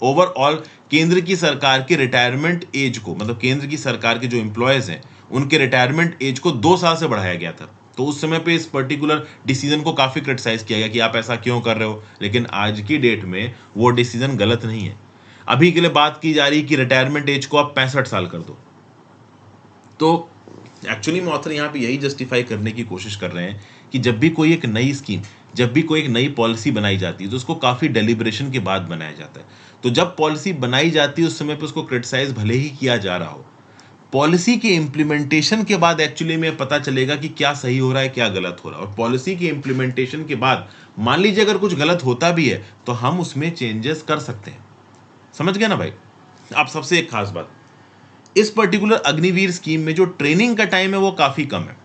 ओवरऑल केंद्र की सरकार के रिटायरमेंट एज को, मतलब केंद्र की सरकार के जो एम्प्लॉयज हैं उनके रिटायरमेंट एज को 2 साल से बढ़ाया गया था। तो उस समय पे इस पर्टिकुलर डिसीजन को काफी क्रिटिसाइज किया गया कि आप ऐसा क्यों कर रहे हो, लेकिन आज की डेट में वो डिसीजन गलत नहीं है। अभी के लिए बात की जा रही है कि रिटायरमेंट एज को आप 65 साल कर दो। तो एक्चुअली में ऑथर यहाँ पे यही जस्टिफाई करने की कोशिश कर रहे हैं कि जब भी कोई एक नई स्कीम, जब भी कोई एक नई पॉलिसी बनाई जाती है तो उसको काफ़ी डेलिब्रेशन के बाद बनाया जाता है। तो जब पॉलिसी बनाई जाती है उस समय पे उसको क्रिटिसाइज भले ही किया जा रहा हो, पॉलिसी के इम्प्लीमेंटेशन के बाद एक्चुअली में पता चलेगा कि क्या सही हो रहा है, क्या गलत हो रहा है। और पॉलिसी के इम्प्लीमेंटेशन के बाद मान लीजिए अगर कुछ गलत होता भी है तो हम उसमें चेंजेस कर सकते हैं। समझ गया ना भाई? आप सबसे एक खास बात, इस पर्टिकुलर अग्निवीर स्कीम में जो ट्रेनिंग का टाइम है वो काफी कम है।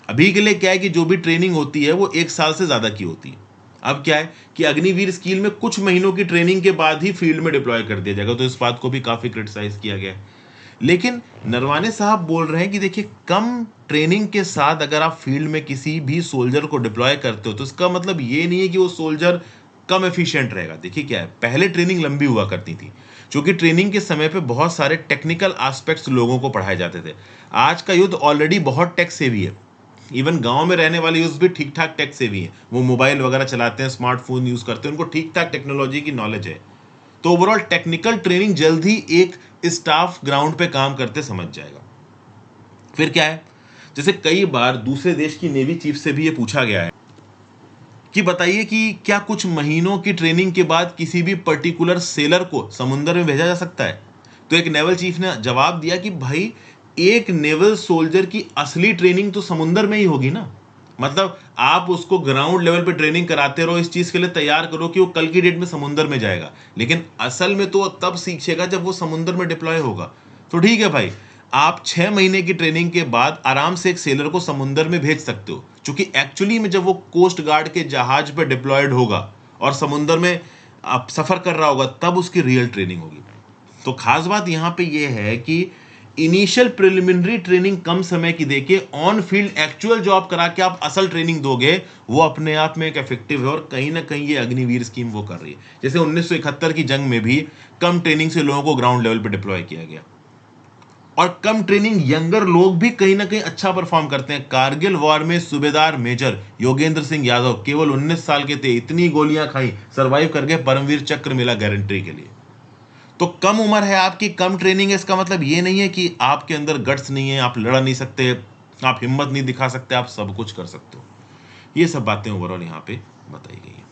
अभी के लिए क्या है कि जो भी ट्रेनिंग होती है वो 1 साल से ज्यादा की होती है। अब क्या है कि अग्निवीर स्कीम में कुछ महीनों की ट्रेनिंग के बाद ही फील्ड में डिप्लॉय कर दिया जाएगा। तो इस बात को भी काफी क्रिटिसाइज किया गया है। लेकिन नरवाने साहब बोल रहे हैं कि देखिए, कम ट्रेनिंग के साथ अगर आप फील्ड में किसी भी सोल्जर को डिप्लॉय करते हो तो इसका मतलब ये नहीं है कि वो सोल्जर कम एफिशिएंट रहेगा। देखिए क्या है, पहले ट्रेनिंग लंबी हुआ करती थी क्योंकि ट्रेनिंग के समय पे बहुत सारे टेक्निकल एस्पेक्ट्स लोगों को पढ़ाए जाते थे। आज का युद्ध ऑलरेडी बहुत टेक सेवी है। इवन गांव में रहने वाले यूथ भी ठीक ठाक टेक सेवी हैं, वो मोबाइल वगैरह चलाते हैं, स्मार्टफोन यूज करते हैं, उनको ठीक ठाक टेक्नोलॉजी की नॉलेज है। तो ओवरऑल टेक्निकल ट्रेनिंग जल्द ही एक स्टाफ ग्राउंड पे काम करते समझ जाएगा। फिर क्या है, जैसे कई बार दूसरे देश की नेवी चीफ से भी ये पूछा गया है कि बताइए कि क्या कुछ महीनों की ट्रेनिंग के बाद किसी भी पर्टिकुलर सेलर को समुद्र में भेजा जा सकता है? तो एक नेवल चीफ ने जवाब दिया कि भाई, एक नेवल सोल्जर की असली ट्रेनिंग तो समुद्र में ही होगी ना। मतलब आप उसको ग्राउंड लेवल पे ट्रेनिंग कराते रहो, इस चीज के लिए तैयार करो कि वो कल की डेट में समुद्र में जाएगा, लेकिन असल में तो तब सीखेगा जब वो समुद्र में डिप्लॉय होगा। तो ठीक है भाई, आप 6 महीने की ट्रेनिंग के बाद आराम से एक सेलर को समुद्र में भेज सकते हो, क्योंकि एक्चुअली में जब वो कोस्ट गार्ड के जहाज पे डिप्लॉयड होगा और समुद्र में आप सफर कर रहा होगा, तब उसकी रियल ट्रेनिंग होगी। तो खास बात यहां पे ये है कि इनिशियल प्रिलिमिनरी ट्रेनिंग कम समय की देके ऑन फील्ड एक्चुअल जॉब करा के आप असल ट्रेनिंग दोगे, वो अपने आप में एक इफेक्टिव है। और कहीं ना कहीं ये अग्निवीर स्कीम वो कर रही है। जैसे 1971 की जंग में भी कम ट्रेनिंग से लोगों को ग्राउंड लेवल पे डिप्लॉय किया गया, और कम ट्रेनिंग यंगर लोग भी कहीं ना कहीं अच्छा परफॉर्म करते हैं। कारगिल वॉर में सूबेदार मेजर योगेंद्र सिंह यादव केवल 19 साल के थे, इतनी गोलियां खाई, सरवाइव करके परमवीर चक्र मिला गारंटी के लिए। तो कम उम्र है आपकी, कम ट्रेनिंग है, इसका मतलब ये नहीं है कि आपके अंदर गट्स नहीं है, आप लड़ नहीं सकते, आप हिम्मत नहीं दिखा सकते, आप सब कुछ कर सकते हो। ये सब बातें ओवरऑल यहाँ पे बताई गई है।